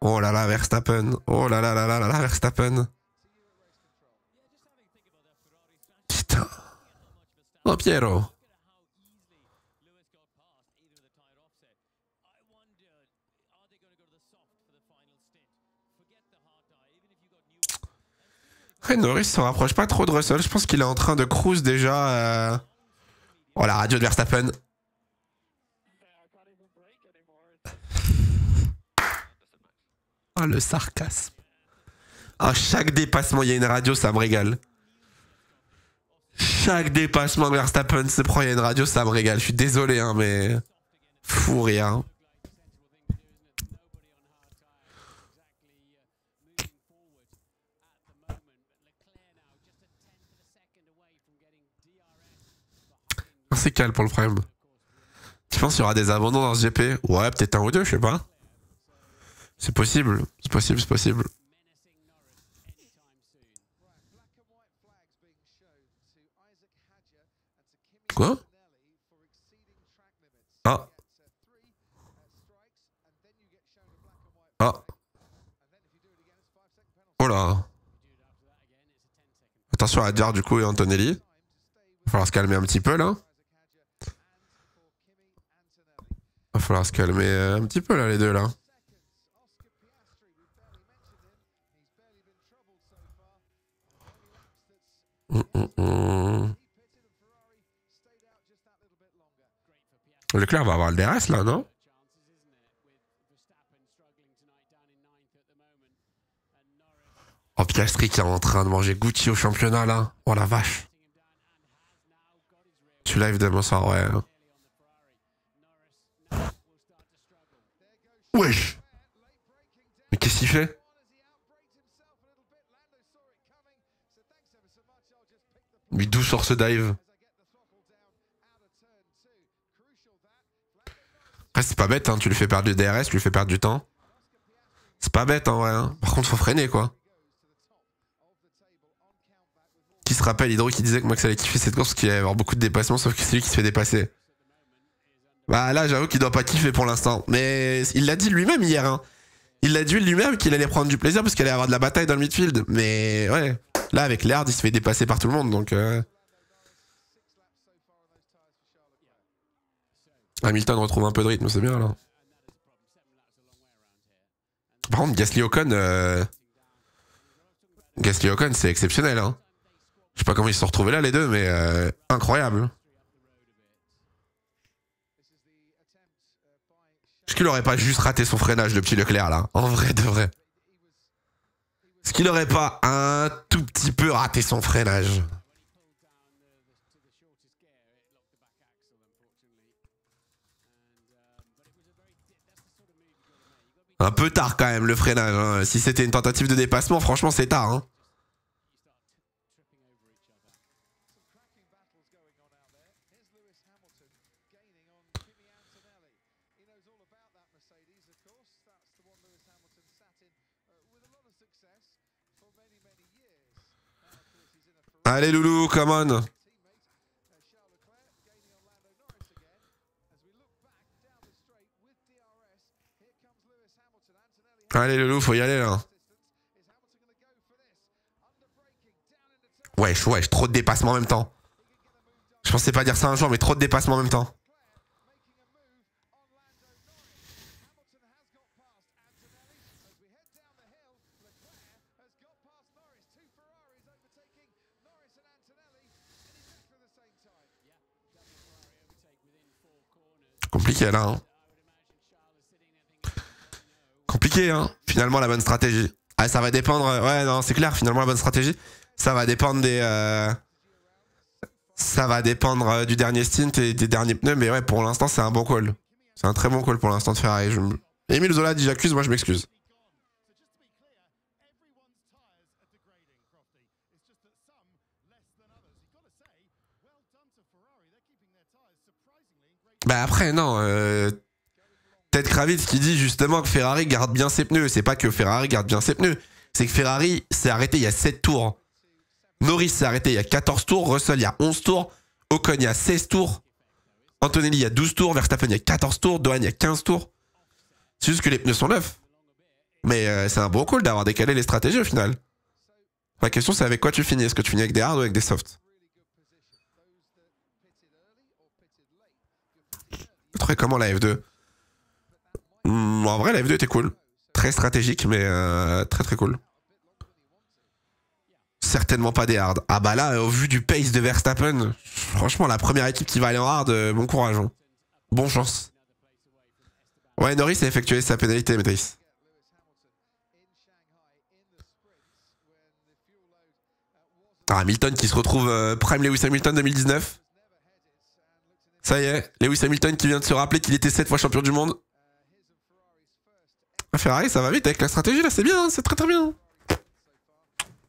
Oh là là, Verstappen. Oh là là là là là là, Verstappen. Putain. Oh, Piero. Ouais, Norris se rapproche pas trop de Russell. Je pense qu'il est en train de cruise déjà. Oh, la radio de Verstappen. Oh, le sarcasme. À chaque dépassement, il y a une radio, ça me régale. Chaque dépassement de Verstappen se prend, il y a une radio, ça me régale. Je suis désolé, hein, mais... Fou rire. C'est calme pour le prime. Tu penses qu'il y aura des abandons dans ce GP? Ouais, peut-être un ou deux, je sais pas. C'est possible, c'est possible, c'est possible. Quoi? Ah. Ah. Oh là. Attention à Jar du coup et Antonelli. Il va falloir se calmer un petit peu là. Il va falloir se calmer un petit peu là les deux là. Leclerc va avoir le DRS là, non? Oh, Piastri qui est en train de manger Gucci au championnat là. Oh la vache. Tu live demain soir, ouais. Wesh. Mais qu'est-ce qu'il fait? Lui d'où sort ce dive? Après c'est pas bête, hein. Tu lui fais perdre du DRS, tu lui fais perdre du temps. C'est pas bête en vrai. Hein. Par contre faut freiner quoi. Qui se rappelle, Hydro qui disait que Max allait kiffer cette course parce qu'il allait y avoir beaucoup de dépassements, sauf que c'est lui qui se fait dépasser. Bah là, j'avoue qu'il doit pas kiffer pour l'instant. Mais il l'a dit lui-même hier. Hein. Il l'a dit lui-même qu'il allait prendre du plaisir parce qu'il allait avoir de la bataille dans le midfield. Mais ouais, là avec l'air, il se fait dépasser par tout le monde. Donc Hamilton retrouve un peu de rythme, c'est bien là. Par contre, Gasly Ocon, c'est exceptionnel. Hein. Je sais pas comment ils se sont retrouvés là les deux, mais incroyable. Est-ce qu'il aurait pas juste raté son freinage, le petit Leclerc là? En vrai de vrai. Est-ce qu'il aurait pas un tout petit peu raté son freinage? Un peu tard quand même le freinage. Hein. Si c'était une tentative de dépassement, franchement c'est tard. Hein. Allez Loulou, come on. Allez Loulou, faut y aller là. Wesh, wesh, trop de dépassements en même temps. Je pensais pas dire ça un jour, mais trop de dépassements en même temps. Compliqué là. Hein. Compliqué, hein. Finalement, la bonne stratégie. Ah, ça va dépendre. Ouais, non, c'est clair. Finalement, la bonne stratégie, ça va dépendre des. Ça va dépendre du dernier stint et des derniers pneus. Mais ouais, pour l'instant, c'est un bon call. C'est un très bon call pour l'instant de Ferrari. Émile Zola dit j'accuse, moi je m'excuse. Bah après, non. Ted Kravitz qui dit justement que Ferrari garde bien ses pneus. C'est pas que Ferrari garde bien ses pneus. C'est que Ferrari s'est arrêté il y a 7 tours. Norris s'est arrêté il y a 14 tours. Russell il y a 11 tours. Ocon il y a 16 tours. Antonelli il y a 12 tours. Verstappen il y a 14 tours. Dohan il y a 15 tours. C'est juste que les pneus sont neufs. Mais c'est un bon call d'avoir décalé les stratégies au final. La question c'est avec quoi tu finis. Est-ce que tu finis avec des hard ou avec des softs? Tu trouvais comment la F2? En vrai la F2 était cool. Très stratégique mais très très cool. Certainement pas des hard. Ah bah là, au vu du pace de Verstappen, franchement la première équipe qui va aller en hard, bon courage. Hein. Bon chance. Ouais, Norris a effectué sa pénalité, Mathis. Ah, Hamilton qui se retrouve prime Lewis Hamilton 2019. Ça y est, Lewis Hamilton qui vient de se rappeler qu'il était 7 fois champion du monde. Ferrari, ça va vite avec la stratégie là, c'est bien, hein, c'est très très bien.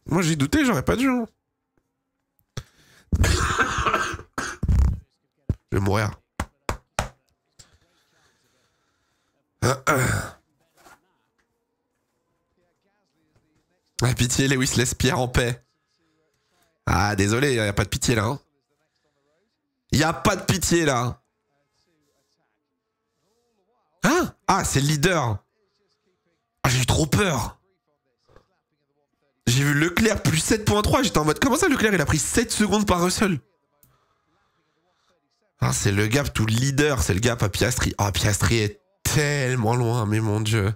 Moi j'ai douté, j'aurais pas dû. Hein. Je vais mourir. Ah, pitié, Lewis laisse Pierre en paix. Ah, désolé, y a pas de pitié là. Hein. Y a pas de pitié là. Hein? Ah, c'est le leader. Ah, j'ai eu trop peur. J'ai vu Leclerc plus 7.3, j'étais en mode comment ça Leclerc il a pris 7 secondes par Russell? Ah, c'est le gap tout leader, c'est le gap à Piastri. Ah, Piastri est tellement loin, mais mon dieu.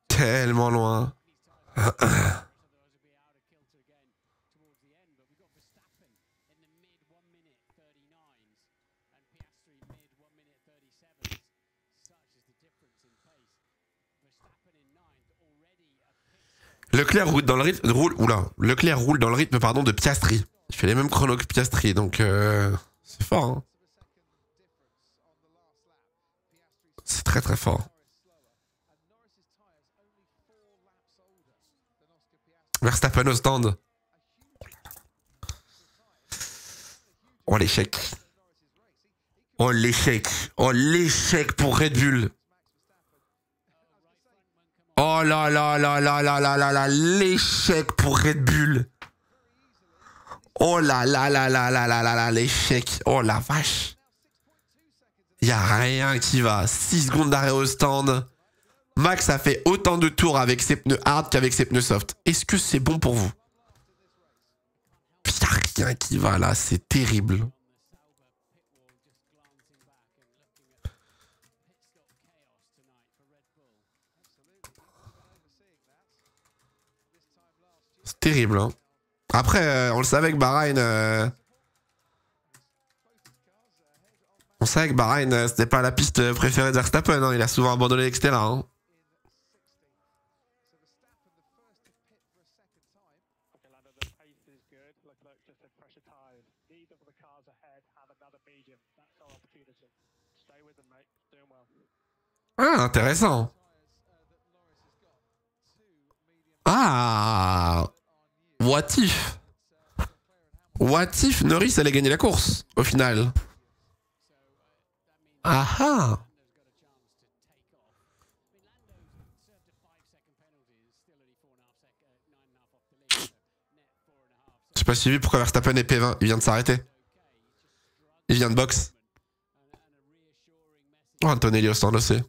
Tellement loin. Leclerc roule dans le rythme, Leclerc roule dans le rythme pardon, de Piastri. Il fait les mêmes chronos que Piastri, donc c'est fort. Hein. C'est très très fort. Verstappen au stand. Oh l'échec. Oh l'échec. Oh l'échec pour Red Bull. Oh là là là là là là là là, l'échec pour Red Bull. Oh là là là là là là là là, l'échec. Oh la vache. Y a rien qui va. 6 secondes d'arrêt au stand. Max a fait autant de tours avec ses pneus hard qu'avec ses pneus soft. Est-ce que c'est bon pour vous? Y a rien qui va là, c'est terrible. C'est terrible, hein. Après, on le savait que Bahreïn... On savait que Bahreïn, c'était pas la piste préférée de Verstappen. Hein. Il a souvent abandonné, etc. Hein. Ah, intéressant. Ah, what if? What if Norris allait gagner la course, au final? Ah ah. J'ai pas suivi pourquoi Verstappen est P20. Il vient de s'arrêter. Il vient de box. Oh, Antonelli au stand aussi.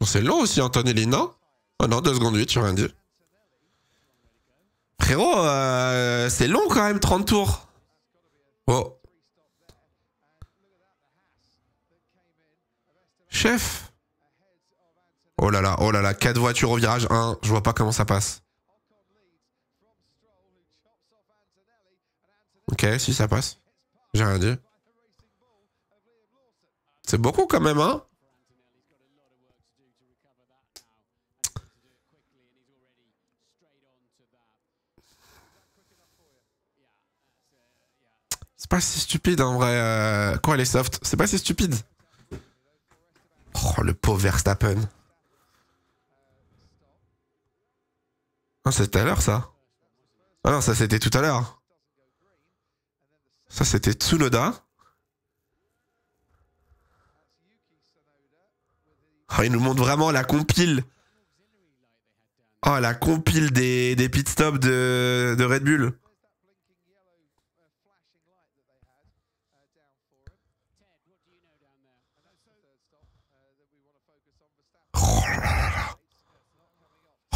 Bon, c'est long aussi, Antonelli, non? Oh non, 2 secondes 8, j'ai rien dit. Frérot, c'est long quand même, 30 tours. Oh. Chef. Oh là là, 4 voitures au virage 1. Je vois pas comment ça passe. Ok, si ça passe. J'ai rien dit. C'est beaucoup quand même, hein? C'est pas si stupide en vrai. Quoi, les softs? C'est pas si stupide. Oh, le pauvre Verstappen. Ah, c'est tout à l'heure, ça. Ah non, ça c'était tout à l'heure. Ça c'était Tsunoda. Oh, il nous montre vraiment la compile. Oh, la compile des pit stops de Red Bull. Oh là là là.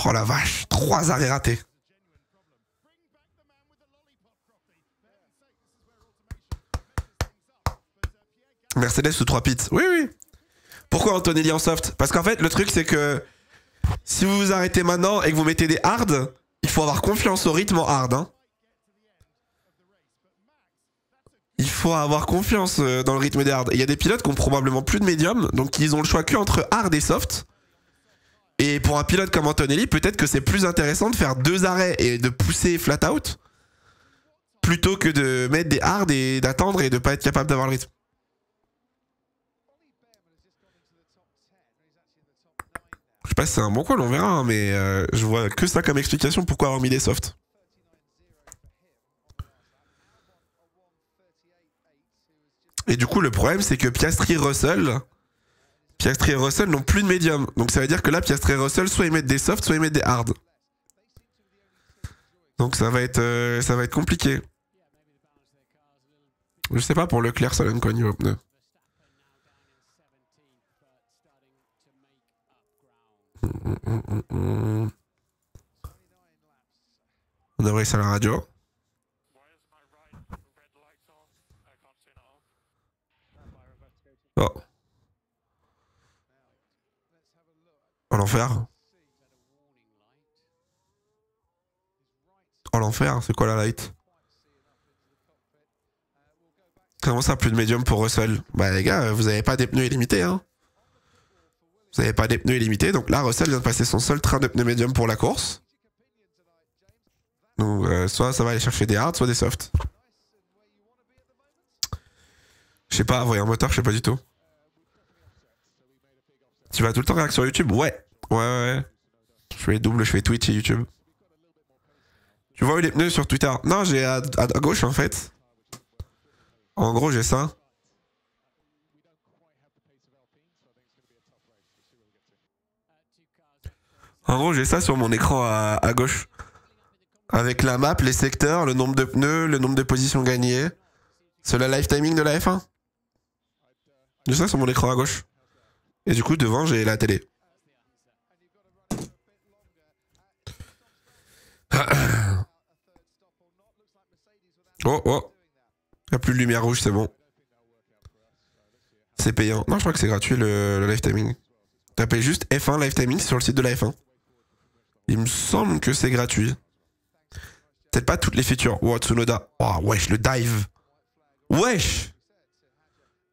Oh la vache, 3 arrêts ratés. Mercedes sous 3 pits. Oui, oui. Pourquoi Antonelli en soft? Parce qu'en fait, le truc, c'est que si vous vous arrêtez maintenant et que vous mettez des hard, il faut avoir confiance au rythme en hard. Hein. Il faut avoir confiance dans le rythme des hard. Il y a des pilotes qui ont probablement plus de médium, donc ils ont le choix que entre hard et soft. Et pour un pilote comme Antonelli, peut-être que c'est plus intéressant de faire 2 arrêts et de pousser flat out plutôt que de mettre des hard et d'attendre et de pas être capable d'avoir le rythme. Je sais pas si c'est un bon call, on verra, hein, mais je vois que ça comme explication pourquoi avoir mis des softs. Et du coup, le problème, c'est que Piastri et Russell n'ont plus de médium. Donc ça veut dire que là, Piastri et Russell, soit ils mettent des softs, soit ils mettent des hard. Donc ça va être compliqué. Je sais pas pour Leclerc, ça donne quoi niveau pneu. On devrait essayer la radio. Oh. Oh l'enfer. Oh l'enfer, c'est quoi la light? Comment ça, plus de médium pour Russell? Bah les gars, vous avez pas des pneus illimités, hein. Vous avez pas des pneus illimités, donc là, Russell vient de passer son seul train de pneus médium pour la course. Donc soit ça va aller chercher des hard, soit des softs. Je sais pas, voyant moteur, je sais pas du tout. Tu vas tout le temps réaction sur YouTube? Ouais. Ouais. Je fais double, je fais Twitch et YouTube. Tu vois où les pneus sur Twitter? Non, j'ai à gauche en fait. En gros, j'ai ça. En gros, j'ai ça sur mon écran à gauche. Avec la map, les secteurs, le nombre de pneus, le nombre de positions gagnées. C'est le live timing de la F1. J'ai ça sur mon écran à gauche. Et du coup, devant, j'ai la télé. Oh. Il n'y a plus de lumière rouge, c'est bon. C'est payant. Non, je crois que c'est gratuit le live timing. Tapez juste F1 live timing sur le site de la F1. Il me semble que c'est gratuit. Peut-être pas toutes les features. Oh, Tsunoda. Oh, wesh, le dive. Wesh.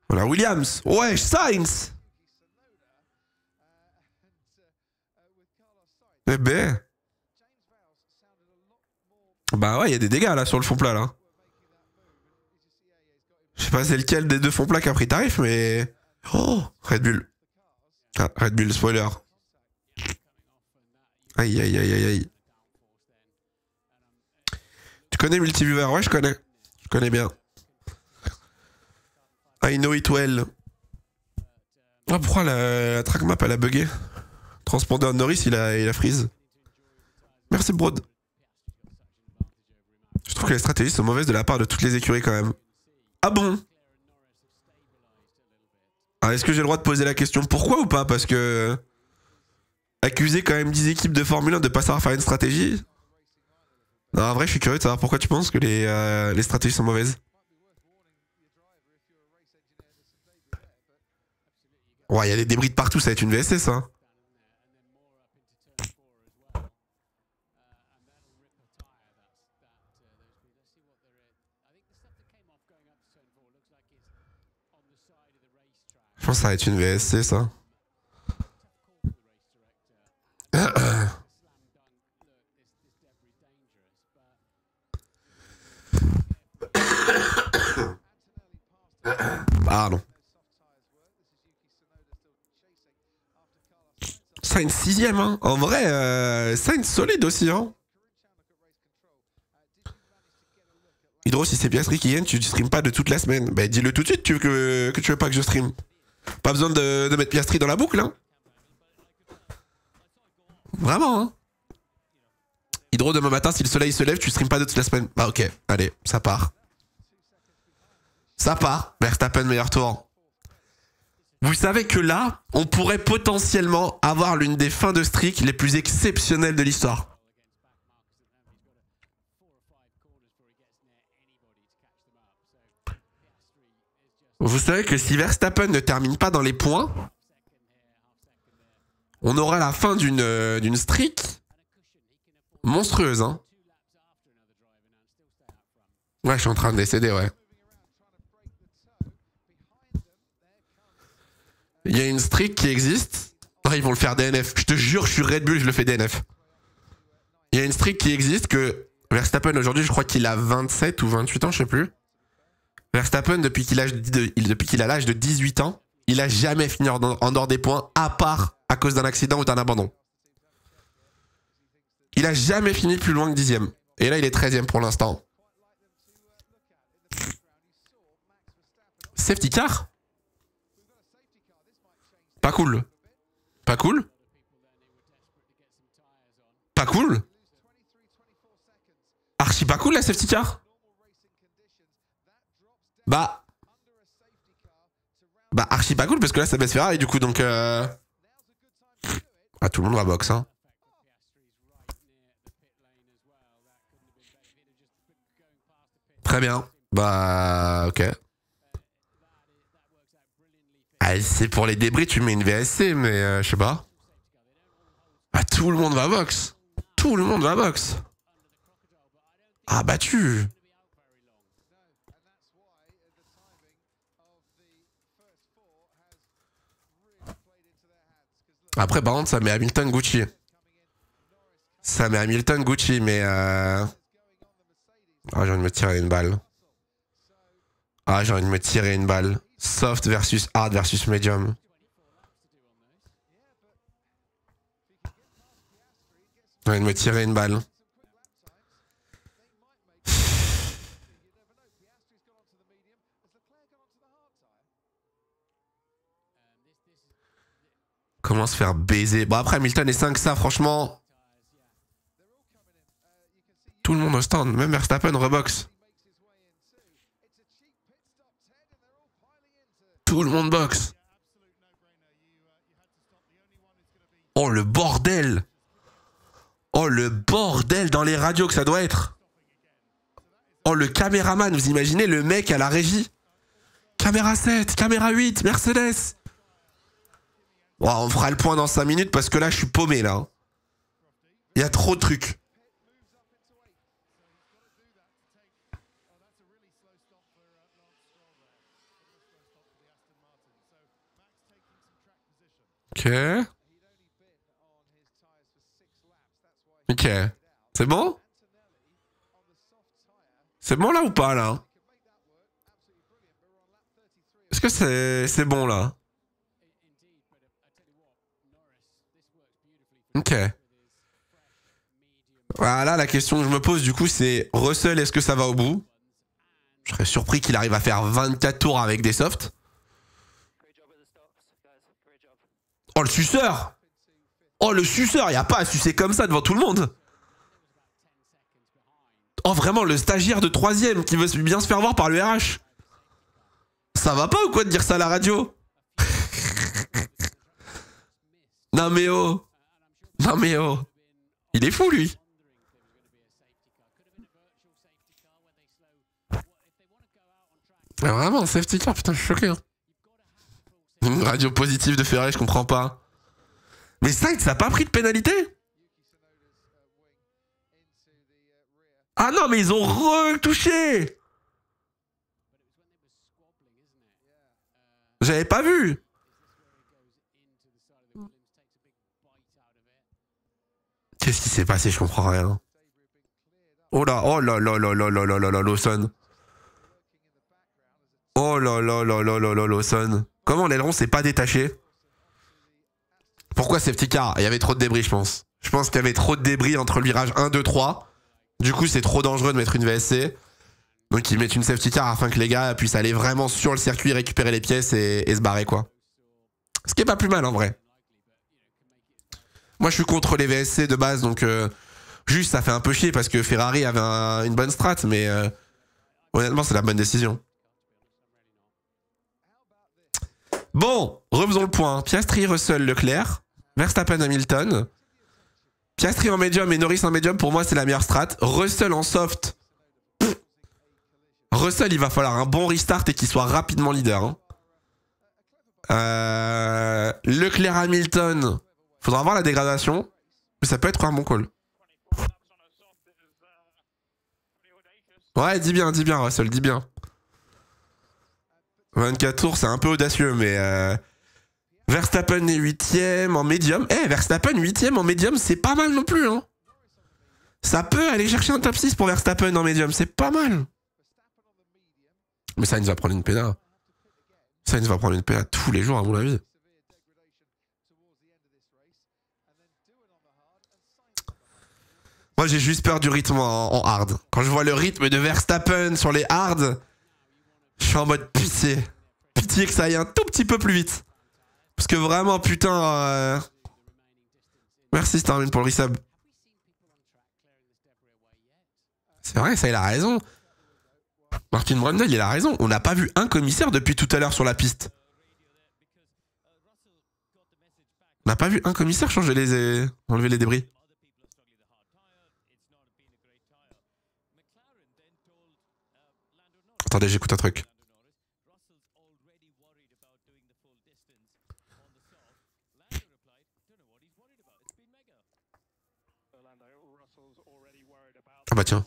Voilà, Williams. Wesh, Sainz. Eh ben. Bah ouais, il y a des dégâts là sur le fond plat là. Je sais pas c'est lequel des deux fonds plats qui a pris tarif, mais... Oh, Red Bull. Ah, Red Bull, spoiler. Aïe. Tu connais Multiviewer? Ouais, je connais. Je connais bien. I know it well. Ah, pourquoi la track map elle a bugué? Transpondeur Norris, il a freeze. Merci, Broad. Je trouve que les stratégies sont mauvaises de la part de toutes les écuries quand même. Ah bon? Alors est-ce que j'ai le droit de poser la question pourquoi ou pas? Parce que... Accuser quand même 10 équipes de Formule 1 de pas savoir faire une stratégie? Non, en vrai, je suis curieux de savoir pourquoi tu penses que les stratégies sont mauvaises. Ouais, il y a des débris de partout, ça va être une VSC, ça. Je pense que ça va être une VSC, ça. Pardon. Sainz 6ème, hein. En vrai, Sainz solide aussi, hein. Hydro, si c'est Piastri qui gagne, tu streames pas de toute la semaine. Bah dis-le tout de suite que tu veux pas que je stream. Pas besoin de mettre Piastri dans la boucle, hein. Vraiment, hein. Hydro, demain matin, si le soleil se lève, tu stream pas de toute la semaine. Bah ok, allez, ça part. Ça part. Verstappen, meilleur tour. Vous savez que là, on pourrait potentiellement avoir l'une des fins de streak les plus exceptionnelles de l'histoire. Vous savez que si Verstappen ne termine pas dans les points, on aura la fin d'une streak monstrueuse, hein. Ouais, je suis en train de décéder, ouais. Il y a une streak qui existe. Ah, ils vont le faire DNF. Je te jure, je suis Red Bull, je le fais DNF. Il y a une streak qui existe que Verstappen aujourd'hui, je crois qu'il a 27 ou 28 ans, je sais plus. Verstappen, depuis qu'il a l'âge de 18 ans, il a jamais fini en dehors des points, à part à cause d'un accident ou d'un abandon. Il a jamais fini plus loin que 10e. Et là, il est 13e pour l'instant. Safety car? Pas cool. Pas cool? Pas cool? Archi pas cool la safety car? Bah archi pas cool parce que là ça baisse Ferrari du coup donc Ah, tout le monde va box, hein. Très bien. Bah ok. Ah, c'est pour les débris, tu mets une VSC, mais je sais pas. Ah, tout le monde va box. Tout le monde va box. Ah, battu. Après, par contre, ça met Hamilton Gucci. Ça met Hamilton Gucci, mais Ah, j'ai envie de me tirer une balle. Ah, j'ai envie de me tirer une balle. Soft versus hard versus medium. J'ai envie de me tirer une balle. Comment se faire baiser? Bon, après, Hamilton est 5, ça, franchement. Tout le monde au stand, même Verstappen rebox. Tout le monde boxe. Oh le bordel. Oh le bordel dans les radios que ça doit être. Oh le caméraman, vous imaginez le mec à la régie. Caméra 7, caméra 8, Mercedes. Oh, on fera le point dans 5 minutes parce que là je suis paumé là. Il y a trop de trucs. Ok. Ok. C'est bon? C'est bon là ou pas là? Est-ce que c'est bon là? Ok. Voilà, la question que je me pose du coup c'est Russell, est-ce que ça va au bout? Je serais surpris qu'il arrive à faire 24 tours avec des softs. Oh le suceur! Oh le suceur, y a pas à sucer comme ça devant tout le monde. Oh vraiment le stagiaire de 3ème qui veut bien se faire voir par le RH. Ça va pas ou quoi de dire ça à la radio? Non mais oh. Non mais oh. Il est fou lui. Ah, vraiment, safety car, putain, je suis choqué. Hein. Une radio positive de Ferrari, je comprends pas. Mais Sainz, ça a pas pris de pénalité? Ah non, mais ils ont retouché. J'avais pas vu. Qu'est-ce qui s'est passé? Je comprends rien. Oh là, oh là là là là là là là là, Lawson. Oh là là là là là là, Lawson. Comment l'aileron s'est pas détaché? Pourquoi safety car? Il y avait trop de débris, je pense. Je pense qu'il y avait trop de débris entre le virage 1, 2, 3. Du coup, c'est trop dangereux de mettre une VSC. Donc, ils mettent une safety car afin que les gars puissent aller vraiment sur le circuit, récupérer les pièces et se barrer, quoi. Ce qui est pas plus mal, en vrai. Moi, je suis contre les VSC de base, donc juste, ça fait un peu chier parce que Ferrari avait une bonne strat, mais honnêtement, c'est la bonne décision. Bon, refaisons le point. Piastri, Russell, Leclerc, Verstappen, Hamilton. Piastri en médium et Norris en médium, pour moi, c'est la meilleure strat. Russell en soft. Pff. Russell, il va falloir un bon restart et qu'il soit rapidement leader. Hein. Leclerc, Hamilton. Faudra voir la dégradation, mais ça peut être un bon call. Ouais, dis bien, Russell, dis bien. 24 tours, c'est un peu audacieux, mais... Verstappen est 8ème en médium. Verstappen 8ème en médium, c'est pas mal non plus. Hein. Ça peut aller chercher un top 6 pour Verstappen en médium, c'est pas mal. Mais Sainz va prendre une pénale. Sainz va prendre une pénale tous les jours, à mon avis. Moi, j'ai juste peur du rythme en hard. Quand je vois le rythme de Verstappen sur les hard, je suis en mode pitié. Pitié que ça aille un tout petit peu plus vite. Parce que vraiment, putain... Merci Starmin pour le resub. C'est vrai, ça, il a raison. Martin Brundle, il a raison. On n'a pas vu un commissaire depuis tout à l'heure sur la piste. On n'a pas vu un commissaire enlever les débris. Attendez, j'écoute un truc. Ah bah tiens.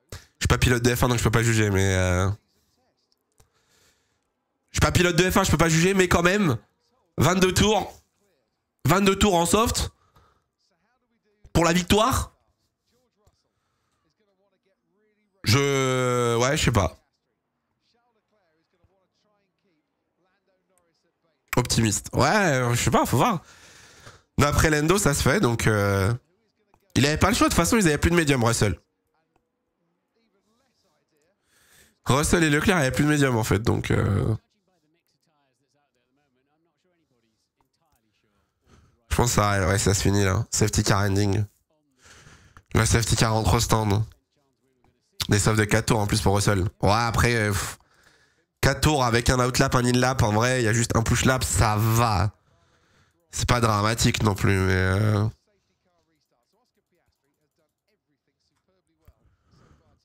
Je suis pas pilote de F1 donc je peux pas juger, mais... Je suis pas pilote de F1, je peux pas juger, mais quand même... 22 tours. 22 tours en soft. Pour la victoire. Ouais, je sais pas. Optimiste. Ouais, je sais pas, faut voir. D'après Lando, ça se fait, donc... Il avait pas le choix, de toute façon, ils avaient plus de médium, Russell. Russell et Leclerc avaient plus de médium, en fait, donc... Je pense que ça se finit, là. Safety car ending. La safety car rentre au stand. Des softs de 4 tours, en plus, pour Russell. Ouais, après... 4 tours avec un outlap, un in-lap, en vrai, il y a juste un push-lap, ça va. C'est pas dramatique non plus, mais...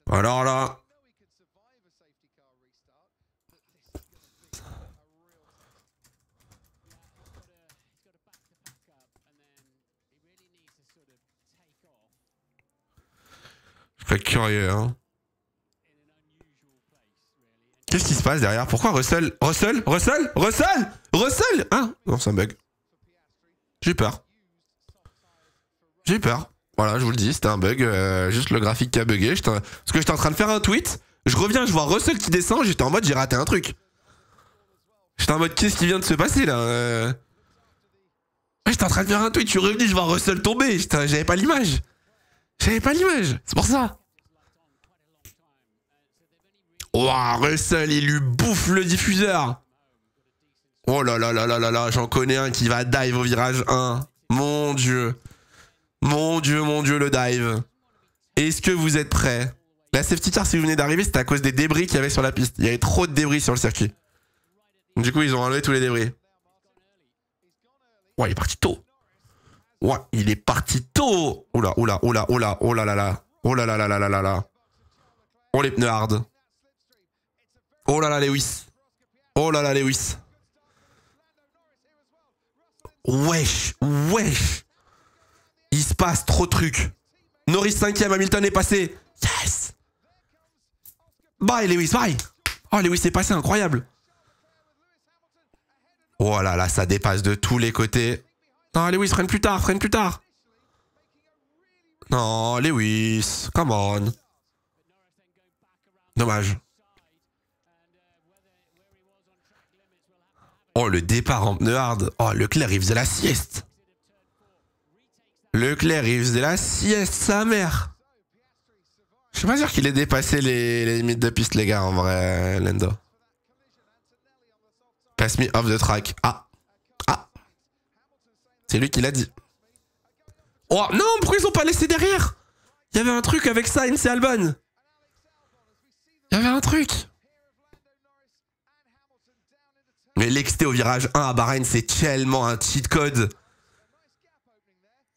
Alors là... Je serais curieux, hein. Qu'est-ce qui se passe derrière? Pourquoi Russell? Russell? Hein? Non, c'est un bug. J'ai peur. Voilà, je vous le dis, c'était un bug. Juste le graphique qui a bugué. Parce que j'étais en train de faire un tweet. Je reviens, je vois Russell qui descend. J'étais en mode, j'ai raté un truc. J'étais en mode, qu'est-ce qui vient de se passer là? J'étais en train de faire un tweet. Je suis revenu, je vois Russell tomber. J'avais pas l'image. C'est pour ça. Ouah, Russell, il lui bouffe le diffuseur. Oh là là là là là là, j'en connais un qui va dive au virage 1. Mon Dieu. Mon Dieu, le dive. Est-ce que vous êtes prêts? La safety car, si vous venez d'arriver, c'était à cause des débris qu'il y avait sur la piste. Il y avait trop de débris sur le circuit. Du coup, ils ont enlevé tous les débris. Ouais, il est parti tôt. Ouais, il est parti tôt. Oula, oh là là là. Oh là là là là là là là. Oh les pneus hard. Oh là là, Lewis. Wesh. Il se passe trop de trucs. Norris 5ème, Hamilton est passé. Yes. Bye, Lewis, bye. Oh, Lewis est passé, incroyable. Oh là là, ça dépasse de tous les côtés. Non, Lewis, freine plus tard. Non, Lewis, come on. Dommage. Oh, le départ en pneu hard. Oh, Leclerc, il faisait la sieste. Sa mère. Je suis pas sûr qu'il ait dépassé les limites de piste, les gars, en vrai, Lando. Pass me off the track. Ah. Ah. C'est lui qui l'a dit. Oh non, pourquoi ils ont pas laissé derrière? Il y avait un truc avec Sainz et Albon. Il y avait un truc. Mais l'exté au virage 1 à Bahreïn, c'est tellement un cheat code.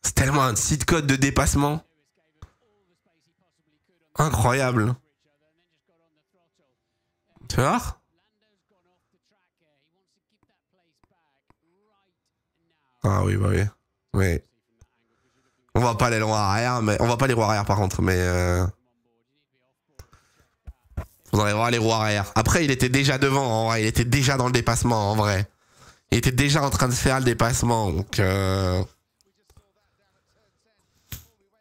C'est tellement un cheat code de dépassement. Incroyable. Tu vois? Ah oui, bah oui. Oui. On va pas les roues arrière, mais on va pas les roues arrière par contre, mais faudrait voir les roues arrière. Après, il était déjà devant, en vrai. Il était déjà dans le dépassement, en vrai. Il était déjà en train de faire le dépassement, donc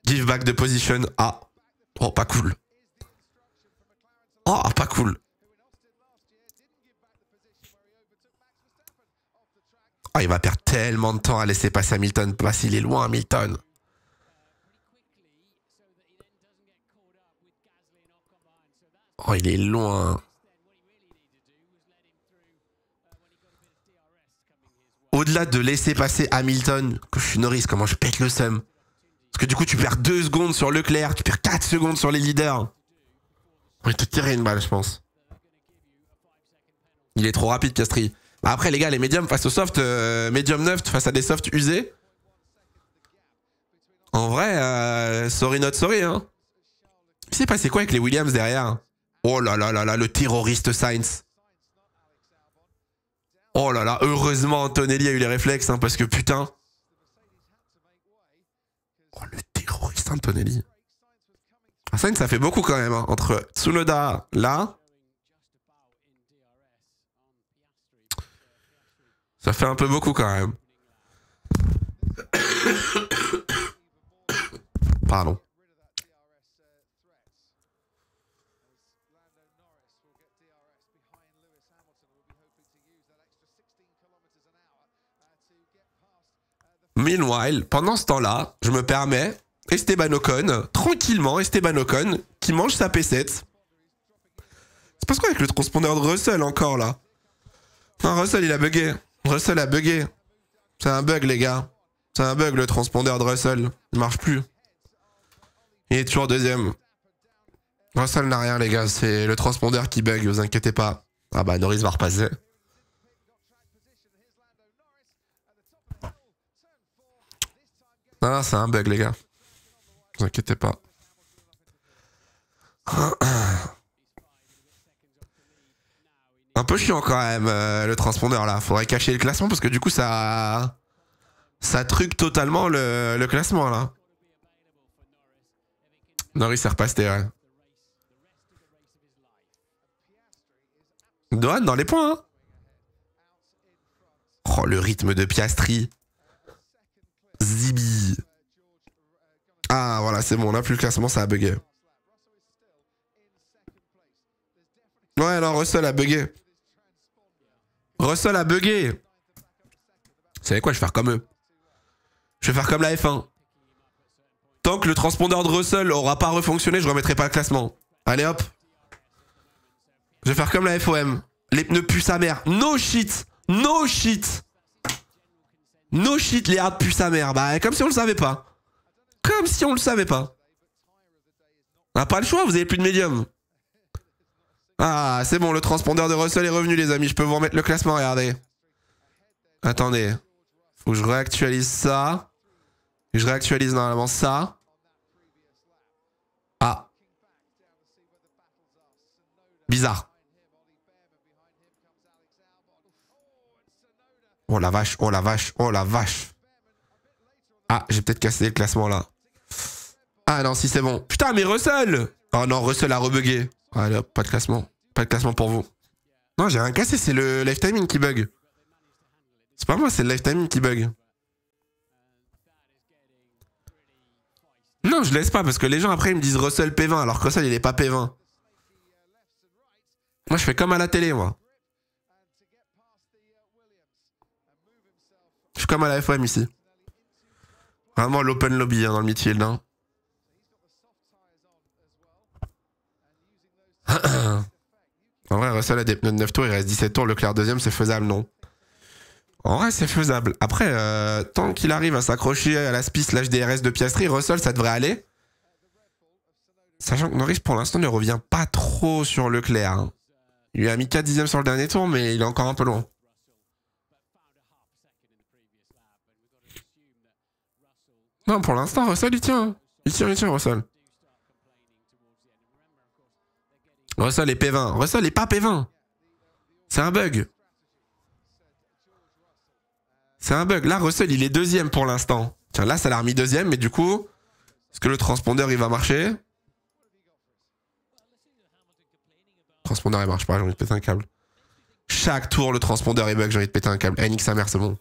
give back de position. Ah. Oh, pas cool. Oh, pas cool. Ah, il va perdre tellement de temps à laisser passer Hamilton parce qu'il est loin, Hamilton. Oh, il est loin. Au-delà de laisser passer Hamilton, que je suis Norris, comment je pète le seum. Parce que du coup, tu perds 2 secondes sur Leclerc, tu perds 4 secondes sur les leaders. On va te tirer une balle, je pense. Il est trop rapide, Piastri. Après, les gars, les médiums face aux softs, médium 9 face à des softs usés. En vrai, sorry not sorry, hein. Il s'est passé quoi avec les Williams derrière? Oh là là là là, le terroriste Sainz. Oh là là, heureusement Antonelli a eu les réflexes, hein, parce que putain. Oh, le terroriste Antonelli. Ah, Sainz, ça fait beaucoup quand même, hein, entre Tsunoda, là. Ça fait un peu beaucoup quand même. Pardon. Meanwhile, pendant ce temps-là, je me permets, Esteban Ocon, tranquillement, Esteban Ocon, qui mange sa P7. C'est pas quoi avec le transpondeur de Russell encore là? Non, Russell il a bugué. Russell a bugué. C'est un bug, les gars. C'est un bug, le transpondeur de Russell. Il marche plus. Il est toujours deuxième. Russell n'a rien, les gars. C'est le transpondeur qui bug, vous inquiétez pas. Ah bah, Norris va repasser. Non, c'est un bug, les gars. Vous inquiétez pas. Un peu chiant quand même, le transpondeur là. Faudrait cacher le classement parce que du coup, ça truc totalement le classement là. Norris est repassé, ouais. Dohan dans les points, hein. Oh, le rythme de Piastri. Zibi. Ah, voilà, c'est bon, on n'a plus le classement, ça a bugué. Ouais, alors Russell a bugué. Russell a bugué. Vous savez quoi, je vais faire comme eux. Je vais faire comme la F1. Tant que le transpondeur de Russell aura pas refonctionné, je remettrai pas le classement. Allez hop. Je vais faire comme la FOM. Les pneus puent sa mère. No shit. No shit. No shit, les hards puent sa mère. Bah, comme si on le savait pas. Comme si on le savait pas. On n'a pas le choix, vous avez plus de médium. Ah, c'est bon, le transpondeur de Russell est revenu, les amis. Je peux vous remettre le classement, regardez. Attendez. Faut que je réactualise ça. Je réactualise normalement ça. Ah. Bizarre. Oh la vache, oh la vache, oh la vache. Ah, j'ai peut-être cassé le classement là. Ah non, si c'est bon. Putain, mais Russell! Oh non, Russell a rebugué. Allez hop, pas de classement. Pas de classement pour vous. Non, j'ai rien cassé, c'est le life timing qui bug. C'est pas moi, c'est le life timing qui bug. Non, je laisse pas parce que les gens après ils me disent Russell P20 alors que Russell il est pas P20. Moi je fais comme à la télé, moi. Je suis comme à la FOM ici. Vraiment l'open lobby hein, dans le midfield. Hein. En vrai, Russell a des pneus de 9 tours, il reste 17 tours. Leclerc deuxième, c'est faisable, non? En vrai, c'est faisable. Après, tant qu'il arrive à s'accrocher à la piste, l'âge DRS de Piastri, Russell, ça devrait aller. Sachant que Norris, pour l'instant, ne revient pas trop sur Leclerc. Hein. Il lui a mis 4 dixièmes sur le dernier tour, mais il est encore un peu loin. Non, pour l'instant, Russell, il tient. Il tient, Russell. Russell est P20. Russell est pas P20. C'est un bug. C'est un bug. Là, Russell, il est deuxième pour l'instant. Tiens, là, ça l'a remis deuxième, mais du coup, est-ce que le transpondeur, il va marcher? Le transpondeur, il marche pas, j'ai envie de péter un câble. Chaque tour, le transpondeur, il bug, j'ai envie de péter un câble. Eh, nique sa mère, c'est bon.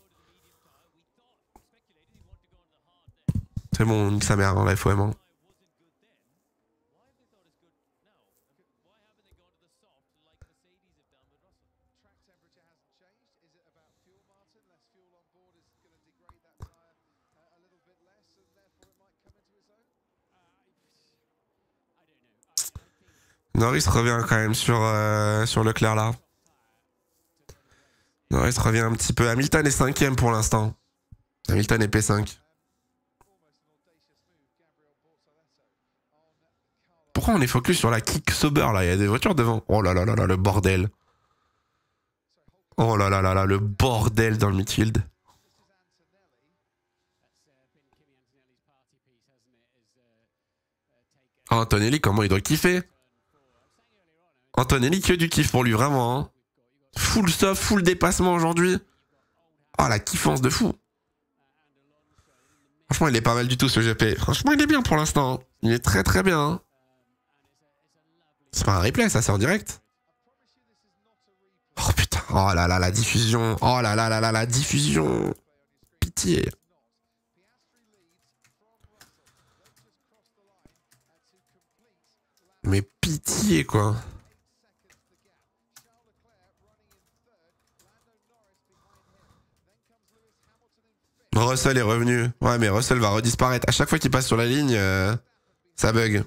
C'est bon, nique sa mère, hein, la FOM. Hein. Norris revient quand même sur Leclerc là. Norris revient un petit peu. Hamilton est 5ème pour l'instant. Hamilton est P5. Pourquoi on est focus sur la kick sober là? Il y a des voitures devant. Oh là là là là, le bordel. Oh là là là là, le bordel dans le midfield. Oh, Antonelli, comment il doit kiffer? Antonelli, que du kiff pour lui, vraiment. Hein. Full soft, full dépassement aujourd'hui. Oh, la kiffance de fou. Franchement, il est pas mal du tout ce GP. Franchement, il est bien pour l'instant. Il est très très bien. Hein. C'est pas un replay, ça, c'est en direct. Oh putain, oh là là, la diffusion. Oh là là là là, la diffusion. Pitié. Mais pitié, quoi. Russell est revenu. Ouais, mais Russell va redisparaître. À chaque fois qu'il passe sur la ligne, ça bug.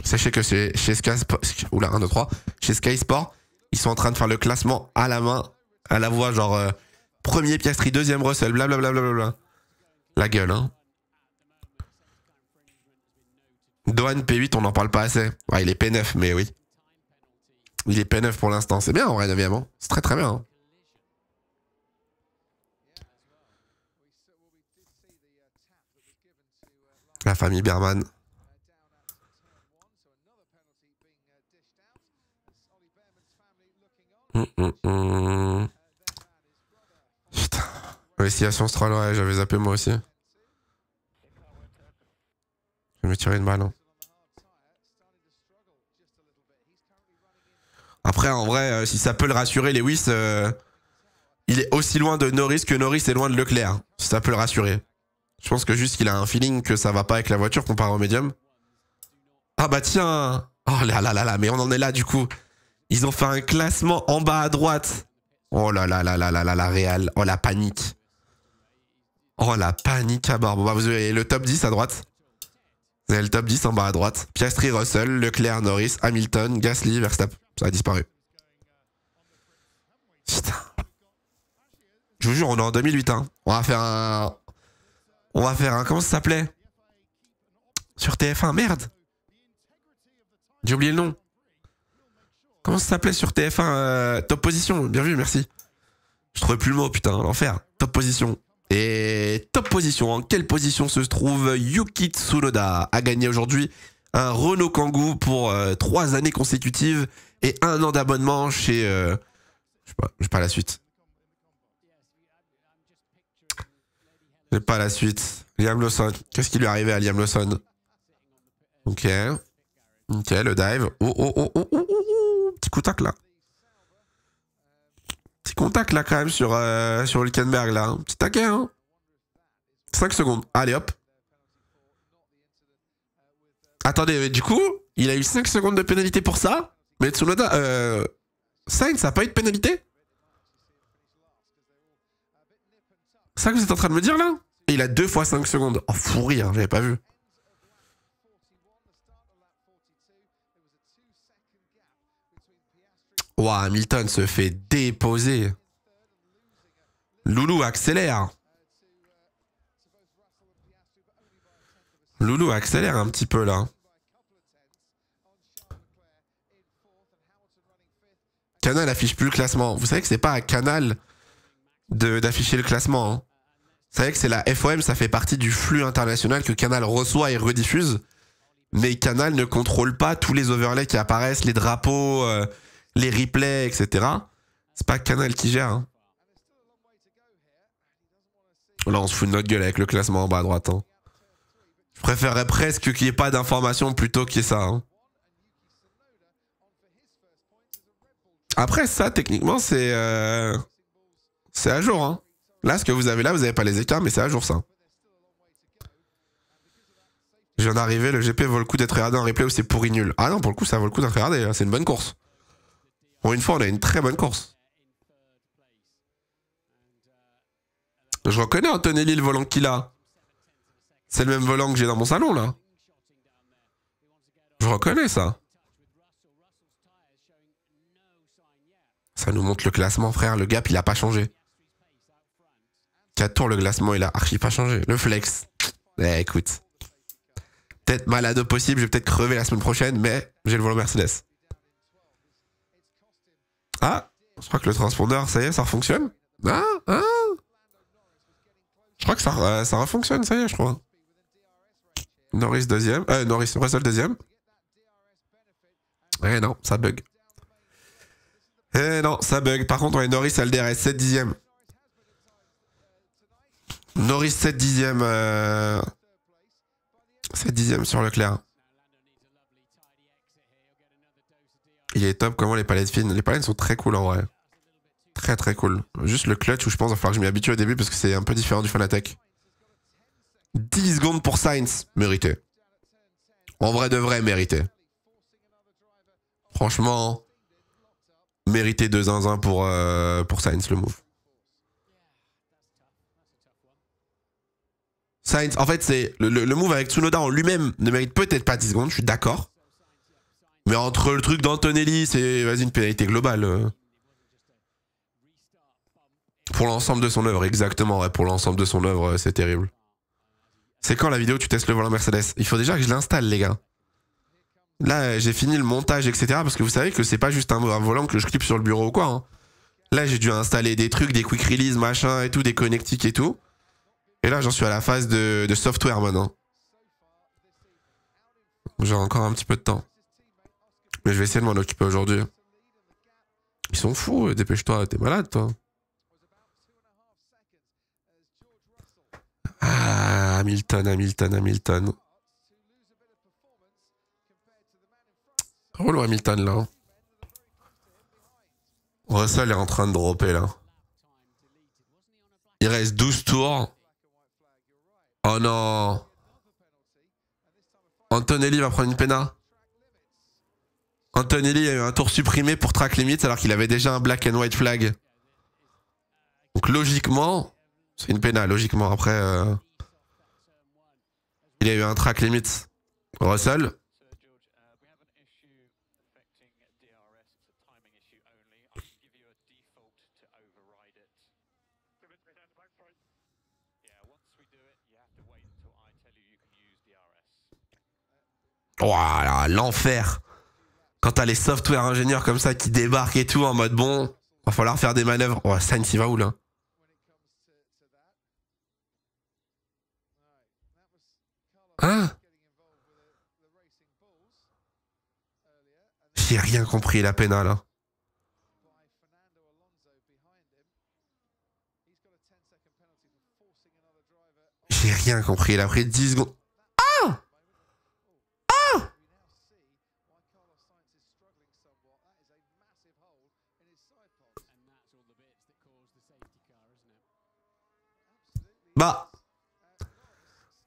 Sachez que chez Sky Sport, oula, 1, 2, 3, chez Sky Sport, ils sont en train de faire le classement à la main, à la voix, genre premier Piastri, deuxième Russell, blablabla. La gueule, hein. Dohan P8, on n'en parle pas assez. Ouais, il est P9, mais oui. Il est P9 pour l'instant. C'est bien en vrai, 9ème. Hein. C'est très très bien. Hein. La famille Berman. Putain. Investigation Stroll, ouais, j'avais zappé moi aussi. Je vais me tirer une balle. Hein. Après, en vrai, si ça peut le rassurer, Lewis, il est aussi loin de Norris que Norris est loin de Leclerc. Si ça peut le rassurer. Je pense que juste qu'il a un feeling que ça va pas avec la voiture comparé au médium. Ah bah tiens. Oh là là là là, mais on en est là du coup. Ils ont fait un classement en bas à droite. Oh là là là là là là, la Real. Oh la panique. Oh la panique à bord. Bon, bah, vous avez le top 10 à droite. Vous avez le top 10 en bas à droite. Piastri, Russell, Leclerc, Norris, Hamilton, Gasly, Verstappen. Ça a disparu. Putain. Je vous jure, on est en 2008. Hein. On va faire un... Comment ça s'appelait? Sur TF1, merde. J'ai oublié le nom. Comment ça s'appelait sur TF1 Top Position, bien vu, merci. Je trouvais plus le mot, putain, l'enfer. Top Position. Et Top Position, en quelle position se trouve Yuki Tsunoda? A gagné aujourd'hui un Renault Kangoo pour 3 années consécutives et 1 an d'abonnement chez... je sais pas la suite. J'ai pas la suite. Liam Lawson. Qu'est-ce qui lui est arrivé à Liam Lawson? Ok. Ok, le dive. Oh. Petit contact là. Petit contact là quand même sur Hülkenberg là. Petit taquet hein. 5 secondes. Allez hop. Attendez, mais du coup, il a eu 5 secondes de pénalité pour ça. Mais Tsunoda, Sainz a pas eu de pénalité? C'est ça que vous êtes en train de me dire là? Et il a 2 fois 5 secondes. Oh, fou rire, j'avais pas vu. Ouah, Hamilton se fait déposer. Loulou accélère. Loulou accélère un petit peu là. Canal affiche plus le classement. Vous savez que c'est pas à Canal d'afficher le classement. Hein. Vous savez que c'est la FOM, ça fait partie du flux international que Canal reçoit et rediffuse. Mais Canal ne contrôle pas tous les overlays qui apparaissent, les drapeaux, les replays, etc. C'est pas Canal qui gère. Hein. Là, on se fout de notre gueule avec le classement en bas à droite. Hein. Je préférerais presque qu'il n'y ait pas d'informations plutôt qu'il y ait ça. Hein. Après, ça, techniquement, c'est à jour. Hein. Là, ce que vous avez là, vous n'avez pas les écarts, mais c'est à jour, ça. Je viens d'arriver, le GP vaut le coup d'être regardé en replay ou c'est pourri nul? Ah non, pour le coup, ça vaut le coup d'être regardé. C'est une bonne course. Pour une fois, on a une très bonne course. Je reconnais Antonelli, le volant qu'il a. C'est le même volant que j'ai dans mon salon, là. Je reconnais ça. Ça nous montre le classement, frère. Le gap, il a pas changé. 4 tours, le classement, il a archi pas changé. Le flex. Eh, écoute. Peut-être malade au possible, je vais peut-être crever la semaine prochaine, mais j'ai le volant Mercedes. Ah, je crois que le transpondeur, ça y est, ça refonctionne. Ah. Je crois que ça refonctionne, ça y est, je crois. Norris deuxième. Norris, Russell deuxième. Eh non, ça bug. Eh non, ça bug. Par contre, on a Norris à le DRS, 7 dixièmes. Norris 7 dixièmes. 7 dixièmes sur Leclerc. Il est top, comment les palettes fines? Les palettes sont très cool en vrai. Très très cool. Juste le clutch où je pense qu'il va falloir que je m'y habitue au début parce que c'est un peu différent du Fanatec. 10 secondes pour Sainz, mérité. En vrai de vrai, mérité. Franchement, mérité de zinzin pour Sainz le move. Sainz, en fait, c'est le move avec Tsunoda en lui-même ne mérite peut-être pas 10 secondes, je suis d'accord. Mais entre le truc d'Antonelli, c'est vas-y une pénalité globale. Pour l'ensemble de son œuvre, exactement, ouais, pour l'ensemble de son œuvre, c'est terrible. C'est quand la vidéo où tu testes le volant Mercedes? Il faut déjà que je l'installe, les gars. Là, j'ai fini le montage, etc. Parce que vous savez que c'est pas juste un volant que je clip sur le bureau ou quoi. Hein. Là, j'ai dû installer des trucs, des quick release, machin et tout, des connectiques et tout. Et là, j'en suis à la phase de software maintenant. J'ai encore un petit peu de temps. Mais je vais essayer de m'en occuper aujourd'hui. Ils sont fous, dépêche-toi, t'es malade, toi. Ah, Hamilton. Relou Hamilton, là. Russell est en train de dropper, là. Il reste 12 tours. Oh non. Antonelli va prendre une péna. Antonelli a eu un tour supprimé pour track limits alors qu'il avait déjà un black and white flag. Donc logiquement, c'est une péna, logiquement. Après, il a eu un track limits. Russell. Voilà, l'enfer. Quand t'as les software ingénieurs comme ça qui débarquent et tout en mode bon, va falloir faire des manœuvres. Oh, Sainz, il va où là? Hein? J'ai rien compris la péna là. J'ai rien compris, il a pris 10 secondes. Ah! Ah! Bah.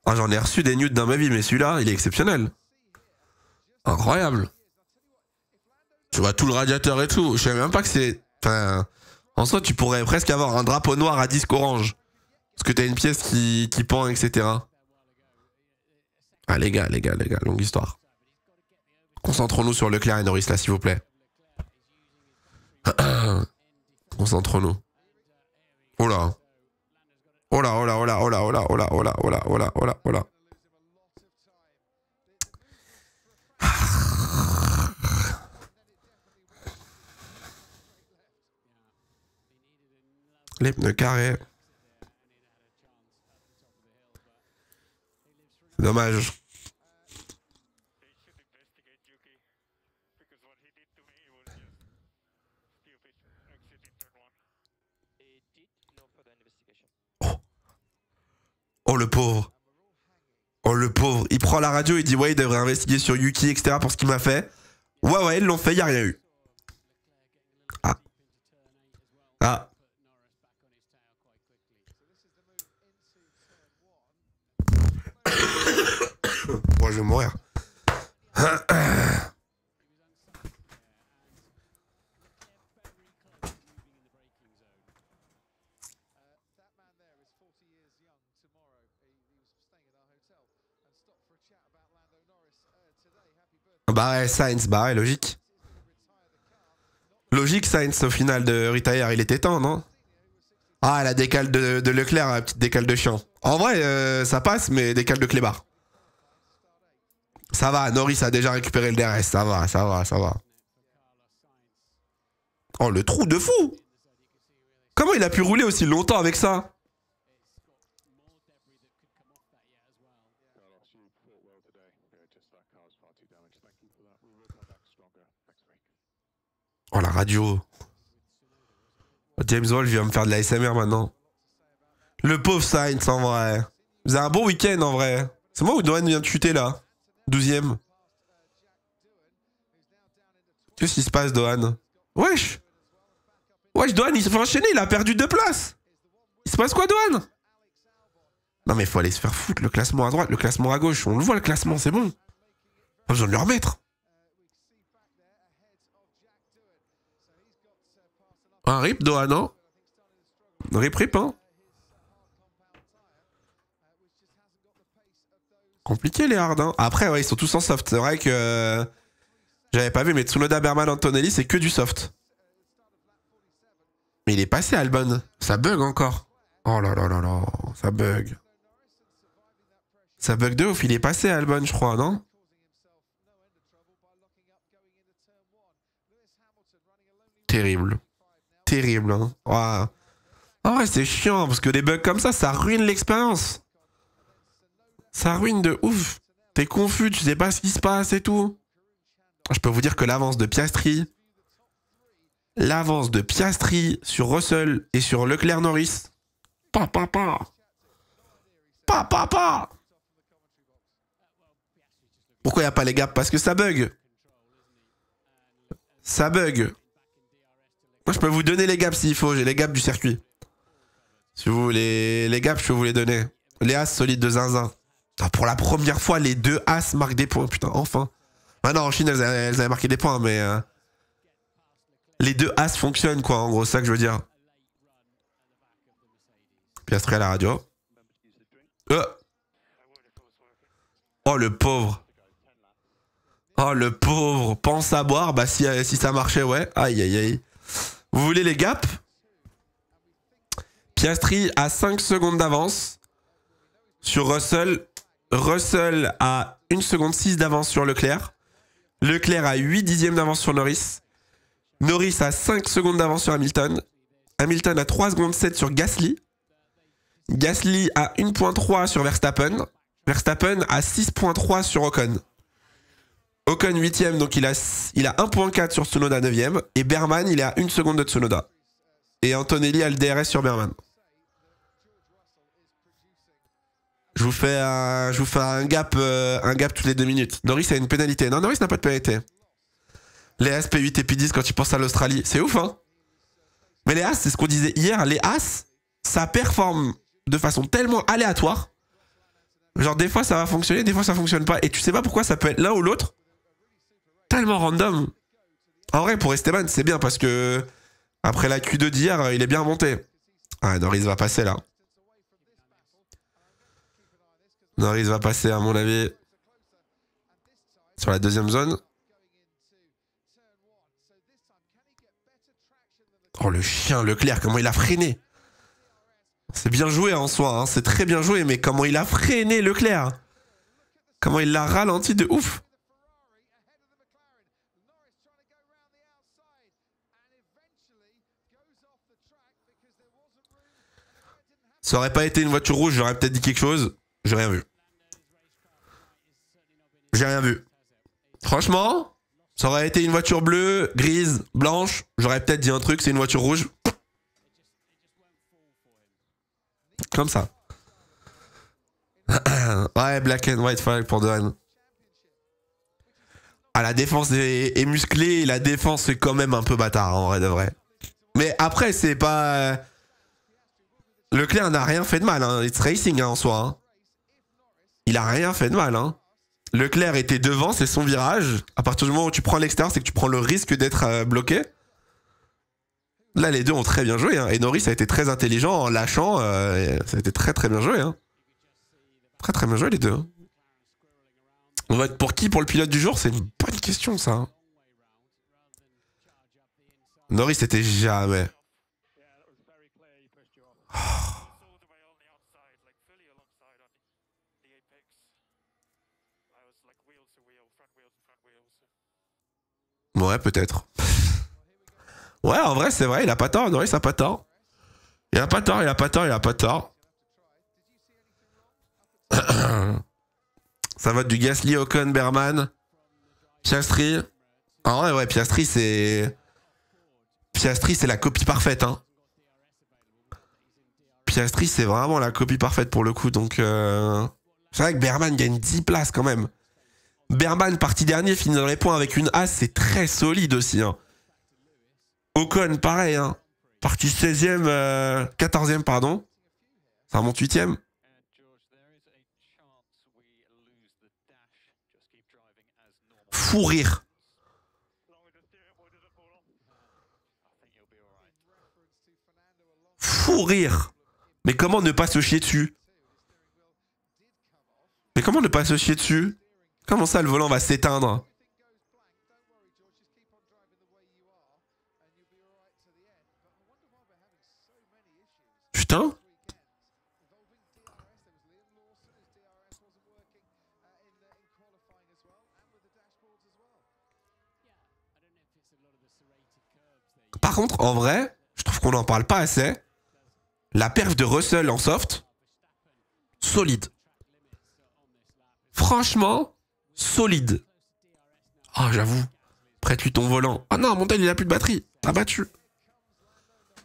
Oh, j'en ai reçu des nudes dans ma vie, mais celui-là, il est exceptionnel. Incroyable. Tu vois tout le radiateur et tout. Je savais même pas que c'est... Enfin, en soi, tu pourrais presque avoir un drapeau noir à disque orange. Parce que t'as une pièce qui pend, etc. Ah les gars, longue histoire. Concentrons-nous sur Leclerc et Norris là, s'il vous plaît. Concentrons-nous. Oh là. Oh là, oh là, oh là, oh là, oh là, oh là, oh là, oh là, oh là, oh là, oh là. Les pneus carrés. C'est dommage. Oh le pauvre. Oh le pauvre. Il prend la radio, il dit ouais, il devrait investiguer sur Yuki, etc. pour ce qu'il m'a fait. Ouais, ils l'ont fait, y a rien eu. Ah. Ah. Moi, je vais mourir. Bah ouais, Sainz, bah ouais, logique. Logique, Sainz, au final de retire, il était temps, non? Ah, la décale de Leclerc, la petite décale de chien. En vrai, ça passe, mais décale de clébard. Ça va, Norris a déjà récupéré le DRS, ça va. Oh, le trou de fou! Comment il a pu rouler aussi longtemps avec ça? Oh, la radio. James Wall vient me faire de la SMR maintenant. Le pauvre Sainz, en vrai. Vous avez un bon week-end, en vrai. C'est moi ou Dohan vient de chuter, là? 12ème. Qu'est-ce qui se passe, Dohan? Wesh, Dohan, il se fait enchaîner, il a perdu 2 places. Il se passe quoi, Dohan? Non, mais faut aller se faire foutre. Le classement à droite, le classement à gauche. On le voit, le classement, c'est bon. Pas besoin de le remettre. Un rip, Dohan, non? Rip, hein? Compliqué, les hard, hein? Après, ouais, ils sont tous en soft. C'est vrai que... J'avais pas vu, mais Tsunoda, Berman, Antonelli, c'est que du soft. Mais il est passé, Albon. Ça bug encore. Oh là là là là, ça bug. Ça bug de ouf, il est passé, Albon, je crois, non? Terrible. Terrible, hein. Oh. En vrai, c'est chiant, parce que des bugs comme ça ruine l'expérience. Ça ruine de ouf. T'es confus, tu sais pas ce qui se passe et tout. Je peux vous dire que l'avance de Piastri sur Russell et sur Leclerc-Norris. Pourquoi il n'y a pas les gaps? Parce que ça bug. Ça bug. Moi, je peux vous donner les gaps s'il faut. J'ai les gaps du circuit. Si vous voulez les gaps, je peux vous les donner. Les As solides de zinzin. Ah, pour la première fois, les 2 As marquent des points. Putain, enfin. Ah non, en Chine, elles avaient marqué des points, mais... les 2 As fonctionnent, quoi. En gros, c'est ça que je veux dire. Piastri à la radio. Oh, le pauvre. Oh, le pauvre. Pense à boire. Bah, si ça marchait, ouais. Aïe, aïe, aïe. Vous voulez les gaps? Piastri a 5 secondes d'avance sur Russell. Russell a 1 seconde 6 d'avance sur Leclerc. Leclerc a 8 dixièmes d'avance sur Norris. Norris a 5 secondes d'avance sur Hamilton. Hamilton a 3 secondes 7 sur Gasly. Gasly a 1.3 sur Verstappen. Verstappen a 6.3 sur Ocon. Ocon 8ème, donc il a 1.4 sur Tsunoda 9ème. Et Berman, il est à 1 seconde de Tsunoda. Et Antonelli a le DRS sur Berman. Je vous fais un gap toutes les 2 minutes. Norris a une pénalité. Non, Norris n'a pas de pénalité. Les As P8 et P10 quand tu penses à l'Australie. C'est ouf, hein? Mais les As, c'est ce qu'on disait hier. Les As, ça performe de façon tellement aléatoire. Genre, des fois, ça va fonctionner, des fois, ça fonctionne pas. Et tu sais pas pourquoi ça peut être l'un ou l'autre. tellement random. En vrai, pour Esteban, c'est bien parce que après la Q2 d'hier, il est bien monté. Ah, Norris va passer là. Norris va passer, à mon avis, sur la deuxième zone. Oh, le chien, Leclerc, comment il a freiné. C'est bien joué en soi, hein, c'est très bien joué, mais comment il a freiné Leclerc. Comment il l'a ralenti de ouf. Ça aurait pas été une voiture rouge, j'aurais peut-être dit quelque chose. J'ai rien vu. J'ai rien vu. Franchement, ça aurait été une voiture bleue, grise, blanche. J'aurais peut-être dit un truc, c'est une voiture rouge. Comme ça. Ouais, black and white flag pour Dohan. Ah, la défense est musclée, la défense est quand même un peu bâtard, en vrai de vrai. Mais après, c'est pas... Leclerc n'a rien fait de mal, hein. It's racing, hein, en soi. Hein. Il a rien fait de mal, hein. Leclerc était devant, c'est son virage. À partir du moment où tu prends l'extérieur, c'est que tu prends le risque d'être bloqué. Là, les deux ont très bien joué. Hein. Et Norris a été très intelligent en lâchant. Ça a été très très bien joué. Hein. Très très bien joué, les deux. Hein. On va être pour qui pour le pilote du jour? C'est une bonne question, ça. Hein. Norris, c'était jamais. Ouais, peut-être. Ouais, en vrai, c'est vrai, il a pas tort. Norris a pas tort. Il a pas tort, il a pas tort, il a pas tort. Ça va du Gasly, Ocon, Berman, Piastri. En vrai, ouais, Piastri, c'est... Piastri, c'est la copie parfaite, hein. Piastri, c'est vraiment la copie parfaite pour le coup, donc... C'est vrai que Berman gagne 10 places quand même. Berman, parti dernier, finit dans les points avec une As, c'est très solide aussi, hein. Ocon, pareil, hein. Parti 16e, 14e, pardon. Ça remonte 8e. Fou rire. Fou rire. Mais comment ne pas se chier dessus? Mais comment ne pas se chier dessus? Comment ça, le volant va s'éteindre? Putain. Par contre, en vrai, je trouve qu'on n'en parle pas assez. La perf de Russell en soft, solide. Franchement, solide. Ah, oh, j'avoue. Prête-lui ton volant. Ah non, Montel, il a plus de batterie. T'as battu.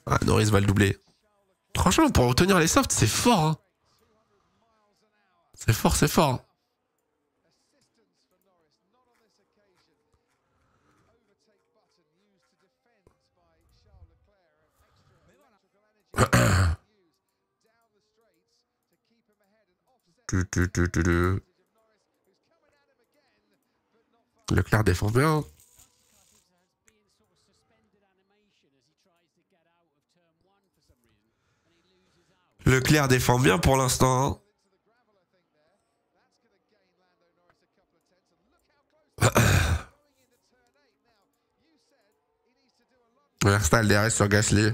Ah, Norris va le doubler. Franchement, pour obtenir les softs, c'est fort. Hein. C'est fort, c'est fort. Leclerc défend bien. Leclerc défend bien pour l'instant. Verstappen DRS sur Gasly.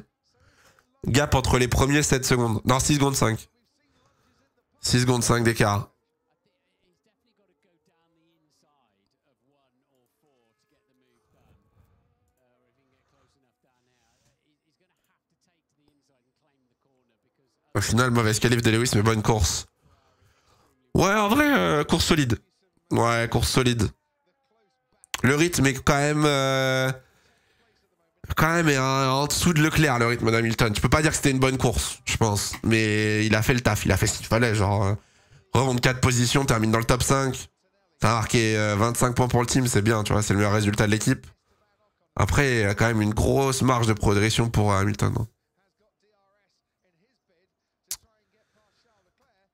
Gap entre les premiers 7 secondes. Non, 6 secondes 5. 6 secondes 5 d'écart. Au final, mauvaise qualif de Lewis, mais bonne course. Ouais, en vrai, course solide. Ouais, course solide. Le rythme est quand même... en dessous de Leclerc, le rythme d'Hamilton. Tu peux pas dire que c'était une bonne course, je pense. Mais il a fait le taf, il a fait ce qu'il fallait. Genre, remonte 4 positions, termine dans le top 5. T'as marqué 25 points pour le team, c'est bien, tu vois, c'est le meilleur résultat de l'équipe. Après, il y a quand même une grosse marge de progression pour Hamilton. Hein.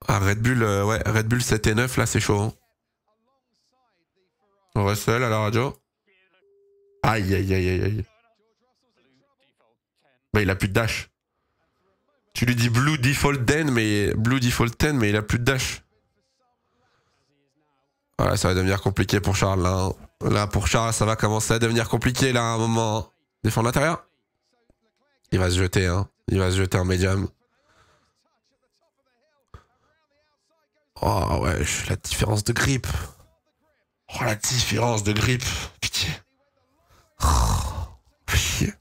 Ah, Red Bull, ouais, Red Bull 7 et 9, là, c'est chaud. Hein. Russell à la radio. Aïe, aïe, aïe, aïe, aïe. Bah, il a plus de dash. Tu lui dis Blue Default 10, mais il a plus de dash. Voilà, ça va devenir compliqué pour Charles, là. Hein. Là, pour Charles, ça va commencer à devenir compliqué, là, à un moment. Défendre l'intérieur. Il va se jeter, hein. Il va se jeter en médium. Oh, ouais, la différence de grip. Oh, la différence de grip. Pitié. Oh, pitié.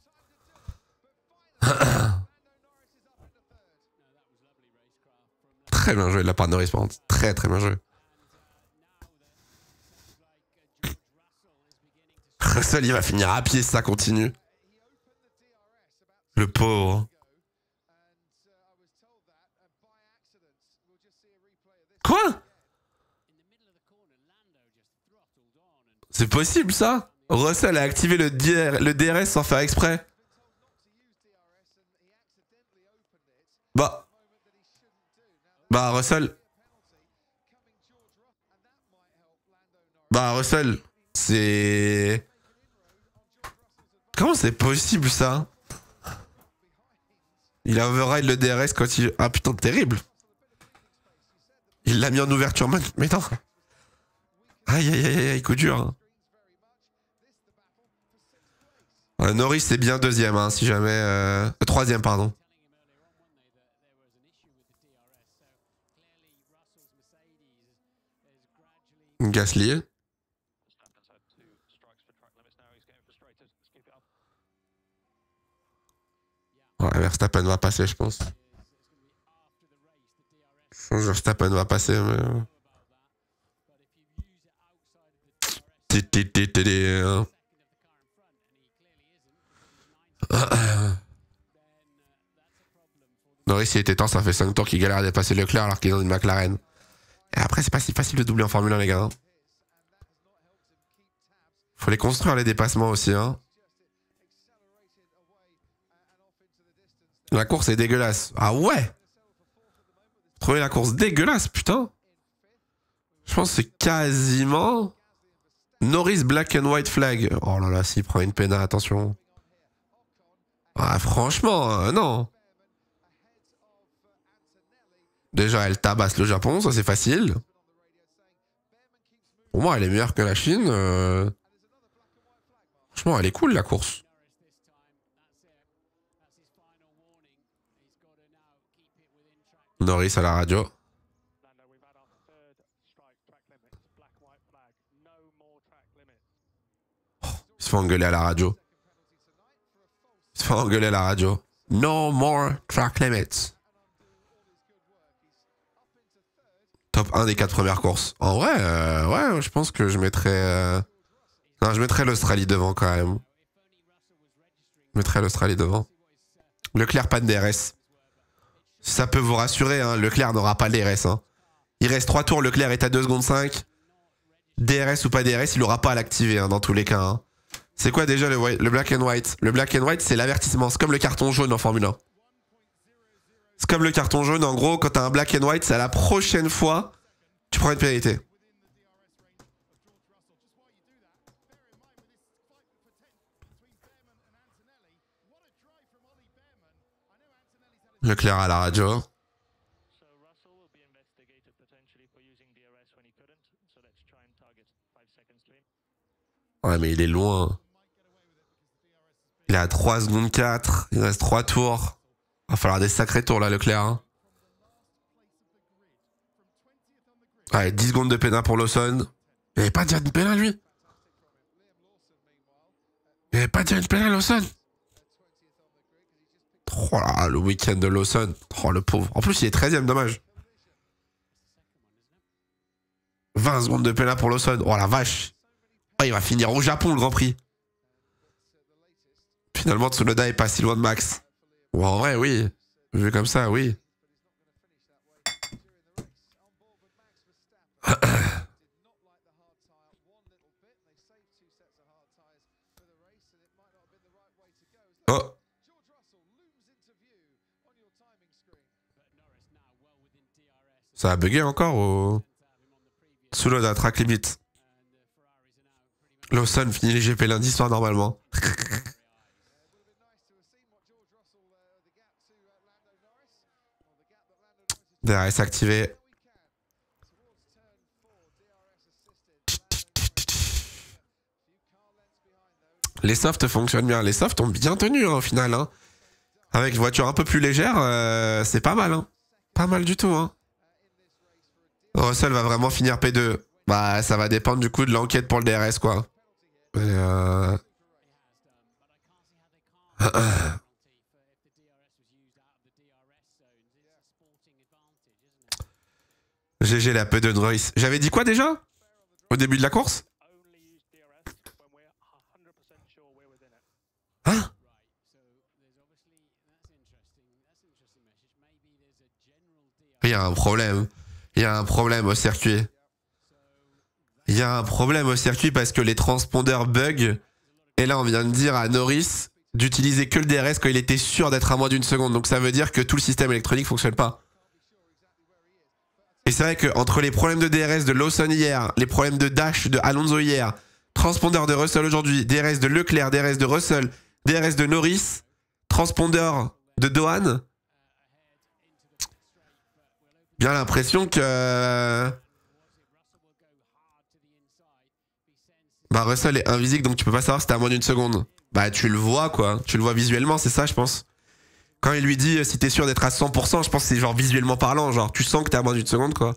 Très bien joué de la part de Norris, par contre. Très, très bien joué. Russell, il va finir à pied si ça continue. Le pauvre. Quoi? C'est possible, ça? Russell a activé le DRS sans faire exprès. Russell. Russell, c'est... Comment c'est possible, ça? Il a override le DRS quand il... Ah putain, terrible. Il l'a mis en ouverture. Mais non. Aïe, aïe, aïe, aïe, coup dur. Norris, c'est bien deuxième, hein, si jamais... troisième, pardon. Gasly. Ouais, Verstappen va passer, je pense. Verstappen va passer, mais... Norris, il était temps, ça fait 5 tours qu'il galère à dépasser Leclerc alors qu'il est dans une McLaren. Et après, c'est pas si facile de doubler en Formule 1, les gars. Faut les construire, les dépassements aussi, hein. La course est dégueulasse. Ah ouais? Trouver la course dégueulasse, putain. Je pense que c'est quasiment... Norris Black and White Flag. Oh là là, s'il prend une pénale, attention. Ah, franchement, non. Déjà, elle tabasse le Japon, ça c'est facile. Pour moi, elle est meilleure que la Chine. Franchement, elle est cool, la course. Norris à la radio. Oh, il se fait engueuler à la radio. Il se fait engueuler à la radio. No more track limits. Top 1 des 4 premières courses. En vrai, ouais, je pense que je mettrais... Non, je mettrais l'Australie devant quand même. Je mettrais l'Australie devant. Leclerc, pas de DRS. Ça peut vous rassurer, hein, Leclerc n'aura pas de DRS. Hein. Il reste 3 tours, Leclerc est à 2 secondes 5. DRS ou pas DRS, il n'aura pas à l'activer hein, dans tous les cas. Hein. C'est quoi déjà le black and white? Le black and white, c'est l'avertissement. C'est comme le carton jaune en Formule 1. C'est comme le carton jaune, en gros, quand t'as un black and white, c'est à la prochaine fois, tu prends une pénalité. Leclerc à la radio. Ouais, mais il est loin. Il est à 3 secondes 4. Il reste 3 tours. Va falloir des sacrés tours là, Leclerc. Hein. Ouais, 10 secondes de pénal pour Lawson. Il avait pas déjà de pénal, lui. Il avait pas déjà de pénal, Lawson. Oh là, le week-end de Lawson. Oh, le pauvre. En plus, il est 13ème, dommage. 20 secondes de pénal pour Lawson. Oh la vache. Oh, il va finir au Japon, le Grand Prix. Finalement, Tsunoda est pas si loin de Max. Bon, en vrai, oui. Vu comme ça, oui. Oh. Ça a bugué encore ou... Tsunoda, track limit. Lawson finit les GP lundi soir normalement. DRS activé. Les softs fonctionnent bien. Les softs ont bien tenu hein, au final. Hein. Avec une voiture un peu plus légère, c'est pas mal. Hein. Pas mal du tout. Hein. Russell va vraiment finir P2. Bah, ça va dépendre du coup de l'enquête pour le DRS, quoi. GG la P2 de Norris. J'avais dit quoi déjà? Au début de la course? Hein? Il y a un problème. Il y a un problème au circuit. Il y a un problème au circuit parce que les transpondeurs bug. Et là, on vient de dire à Norris d'utiliser que le DRS quand il était sûr d'être à moins d'une seconde. Donc ça veut dire que tout le système électronique fonctionne pas. Et c'est vrai qu'entre les problèmes de DRS de Lawson hier, les problèmes de Dash de Alonso hier, transpondeur de Russell aujourd'hui, DRS de Leclerc, DRS de Russell, DRS de Norris, transpondeur de Dohan, bien l'impression que... Bah Russell est invisible donc tu peux pas savoir si t'es à moins d'une seconde. Bah tu le vois quoi, tu le vois visuellement, c'est ça je pense. Quand il lui dit si t'es sûr d'être à 100%, je pense que c'est genre visuellement parlant, genre tu sens que t'es à moins d'une seconde quoi.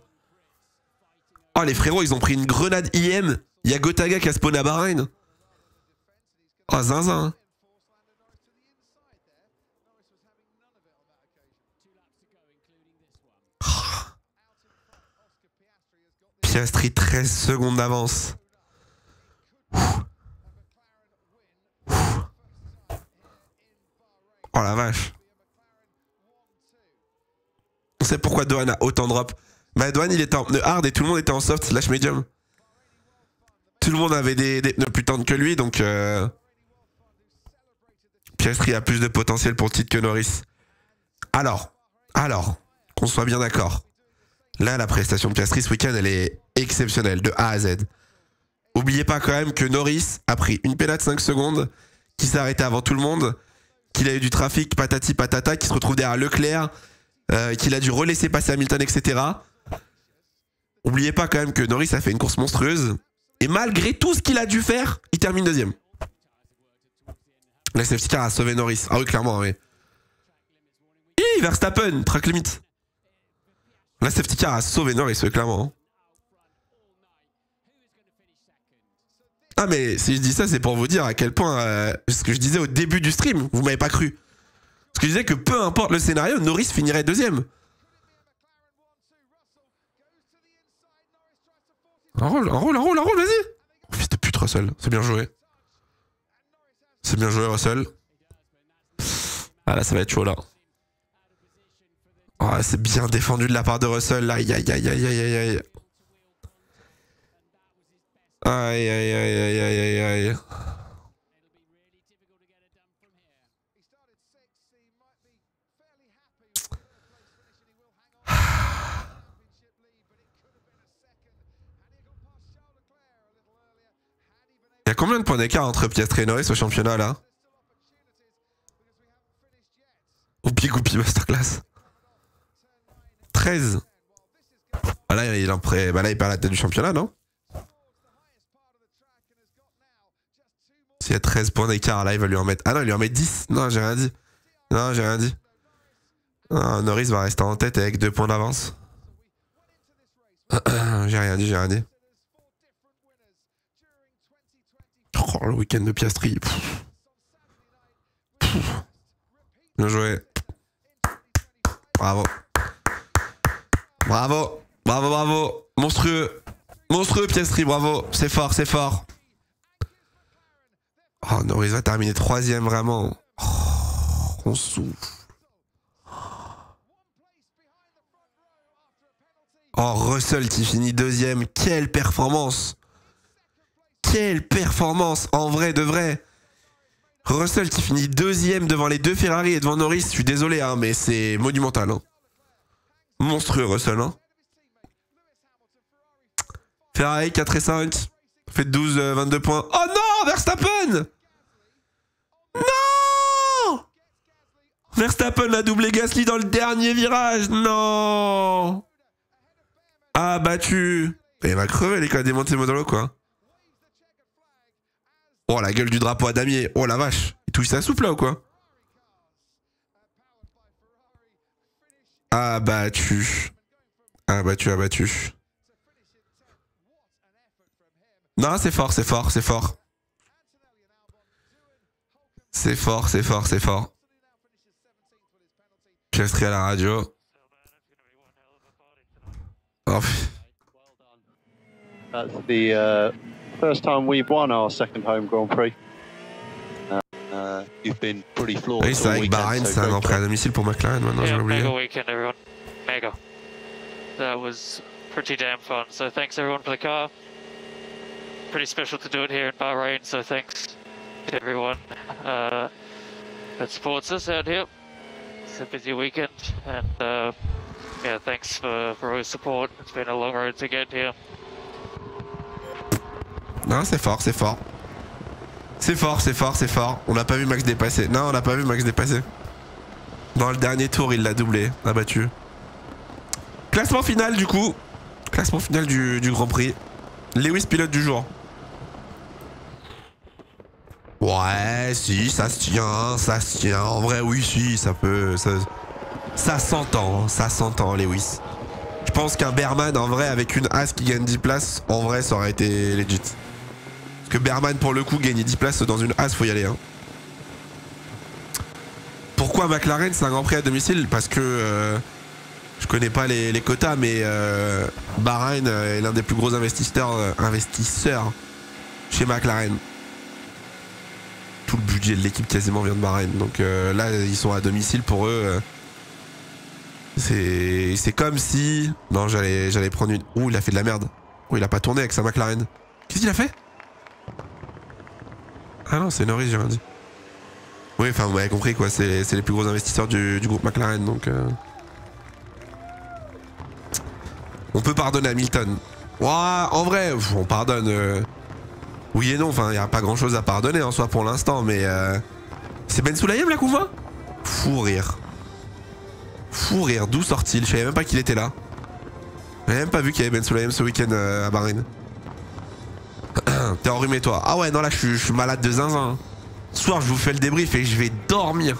Oh les frérots ils ont pris une grenade IM, il y a Gotaga qui a spawn à Bahreïn. Oh zinzin. Piastri 13 secondes d'avance. Oh la vache. On sait pourquoi Dohan a autant drop. Bah Dohan il était en pneu hard et tout le monde était en soft slash medium. Tout le monde avait des pneus plus tendres que lui donc Piastri a plus de potentiel pour le titre que Norris. Alors, qu'on soit bien d'accord. Là la prestation de Piastri ce week-end elle est exceptionnelle de A à Z. Oubliez pas quand même que Norris a pris une pénale de 5 secondes, qu'il s'est arrêté avant tout le monde, qu'il a eu du trafic patati patata, qu'il se retrouve derrière Leclerc, qu'il a dû relaisser passer Hamilton, etc. Oubliez pas quand même que Norris a fait une course monstrueuse. Et malgré tout ce qu'il a dû faire, il termine deuxième. La safety car a sauvé Norris. Ah oui, clairement, oui. Verstappen, track limit. La safety car a sauvé Norris, oui, clairement. Ah mais si je dis ça c'est pour vous dire à quel point ce que je disais au début du stream, vous m'avez pas cru. Parce que je disais que peu importe le scénario, Norris finirait deuxième. Enroule, vas-y. Oh, fils de pute Russell, c'est bien joué. C'est bien joué Russell. Ah là ça va être chaud là. Oh, c'est bien défendu de la part de Russell. Aïe aïe aïe aïe aïe aïe. Aïe aïe aïe aïe aïe aïe aïe. Il y a combien de points d'écart entre Piastri et Norris au championnat là? Oupi Goupi Masterclass. 13. Ah là, il perd la tête du championnat, non? S'il y a 13 points d'écart, là, il va lui en mettre... Ah non, il lui en met 10. Non, j'ai rien dit. Non, Norris va rester en tête avec 2 points d'avance. J'ai rien dit. Oh, le week-end de Piastri. Bien joué. Bravo. Monstrueux Piastri, bravo. C'est fort. Oh, Norris va terminer 3ème, vraiment. Oh, on souffle. Oh, Russell qui finit 2ème. Quelle performance. En vrai de vrai. Russell qui finit 2ème devant les 2 Ferrari et devant Norris. Je suis désolé, hein, mais c'est monumental. Hein. Monstrueux, Russell. Hein. Ferrari 4 et 5. fait 12-22 points. Oh non, Verstappen! Non! Verstappen a doublé Gasly dans le dernier virage. Non! Ah, battu. Il va crever, les gars, démonter Modolo, quoi. Oh, la gueule du drapeau à damier. Oh, la vache. Il touche sa soupe, là, ou quoi? Abattu. Abattu, abattu. Non, c'est fort, c'est fort, c'est fort. C'est fort, c'est fort, c'est fort. Piastri à la radio. Oh. That's the first time we've won our second home Grand Prix. You've been pretty flawed. Oui, c'est vrai que Bahreïn, c'est un entrée à domicile pour McLaren. Maintenant, je l'ai oublié. Mega weekend, everyone. Mega. That was pretty damn fun. So thanks everyone for the car. Pretty special to do it here in Bahrain. So thanks to everyone that supports us out here. It's a busy weekend, and yeah, thanks for all your support. It's been a long road to get here. Non, c'est fort, c'est fort. C'est fort, c'est fort, c'est fort. On n'a pas vu Max dépasser. Non, on n'a pas vu Max dépasser. Dans le dernier tour, il l'a doublé, abattu. Classement final du coup. Classement final du Grand Prix. Lewis pilote du jour. Ouais, si, ça se tient, ça se tient. En vrai, oui, si, ça peut... Ça s'entend, Lewis. Je pense qu'un Berman, en vrai, avec une As qui gagne 10 places, en vrai, ça aurait été legit. Parce que Berman, pour le coup, gagner 10 places dans une As, faut y aller. Hein. Pourquoi McLaren, c'est un Grand Prix à domicile? Parce que... je connais pas les quotas, mais Bahreïn est l'un des plus gros investisseurs chez McLaren. Tout le budget de l'équipe quasiment vient de Bahreïn. Donc là, ils sont à domicile pour eux. C'est comme si... Non, j'allais prendre une... Ouh, il a fait de la merde. Oh, il a pas tourné avec sa McLaren. Qu'est-ce qu'il a fait? Ah non, c'est Norris, j'ai rien dit. Oui, enfin, vous m'avez compris, quoi. C'est les plus gros investisseurs du groupe McLaren, donc... On peut pardonner Hamilton. Ouah, en vrai, on pardonne... Oui et non, enfin, il n'y a pas grand-chose à pardonner en soi pour l'instant, mais... C'est Ben Sulayem, la couva? Fou rire. Fou rire, d'où sort-il? Je savais même pas qu'il était là. J'avais même pas vu qu'il y avait Ben Sulayem ce week-end à Bahreïn. T'es enrhumé, toi. Ah ouais, non, là, je suis malade de zinzin. Ce soir, je vous fais le débrief et je vais dormir.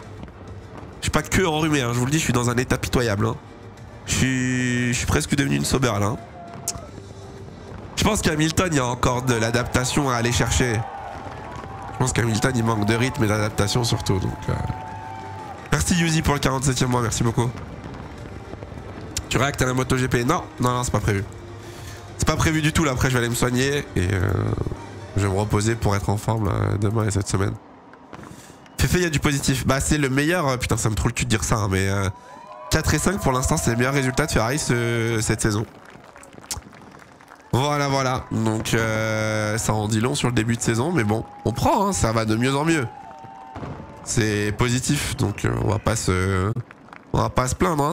Je suis pas que enrhumé, hein. Je vous le dis, je suis dans un état pitoyable. Hein. Je suis presque devenu une sober, là. Hein. Je pense qu'Hamilton, il y a encore de l'adaptation à aller chercher. Je pense qu'Hamilton, il manque de rythme et d'adaptation surtout. Donc, merci Yuzi pour le 47e mois, merci beaucoup. Tu réactes à la MotoGP? Non, c'est pas prévu. C'est pas prévu du tout, là. Après, je vais aller me soigner et je vais me reposer pour être en forme là, demain et cette semaine. Féfé, il y a du positif. Bah, c'est le meilleur. Putain, ça me trouve le cul de dire ça, hein, mais 4 et 5 pour l'instant, c'est le meilleur résultat de Ferrari cette saison. Voilà. Donc, ça en dit long sur le début de saison, mais bon, on prend, hein, ça va de mieux en mieux. C'est positif, donc on va pas se plaindre. Hein.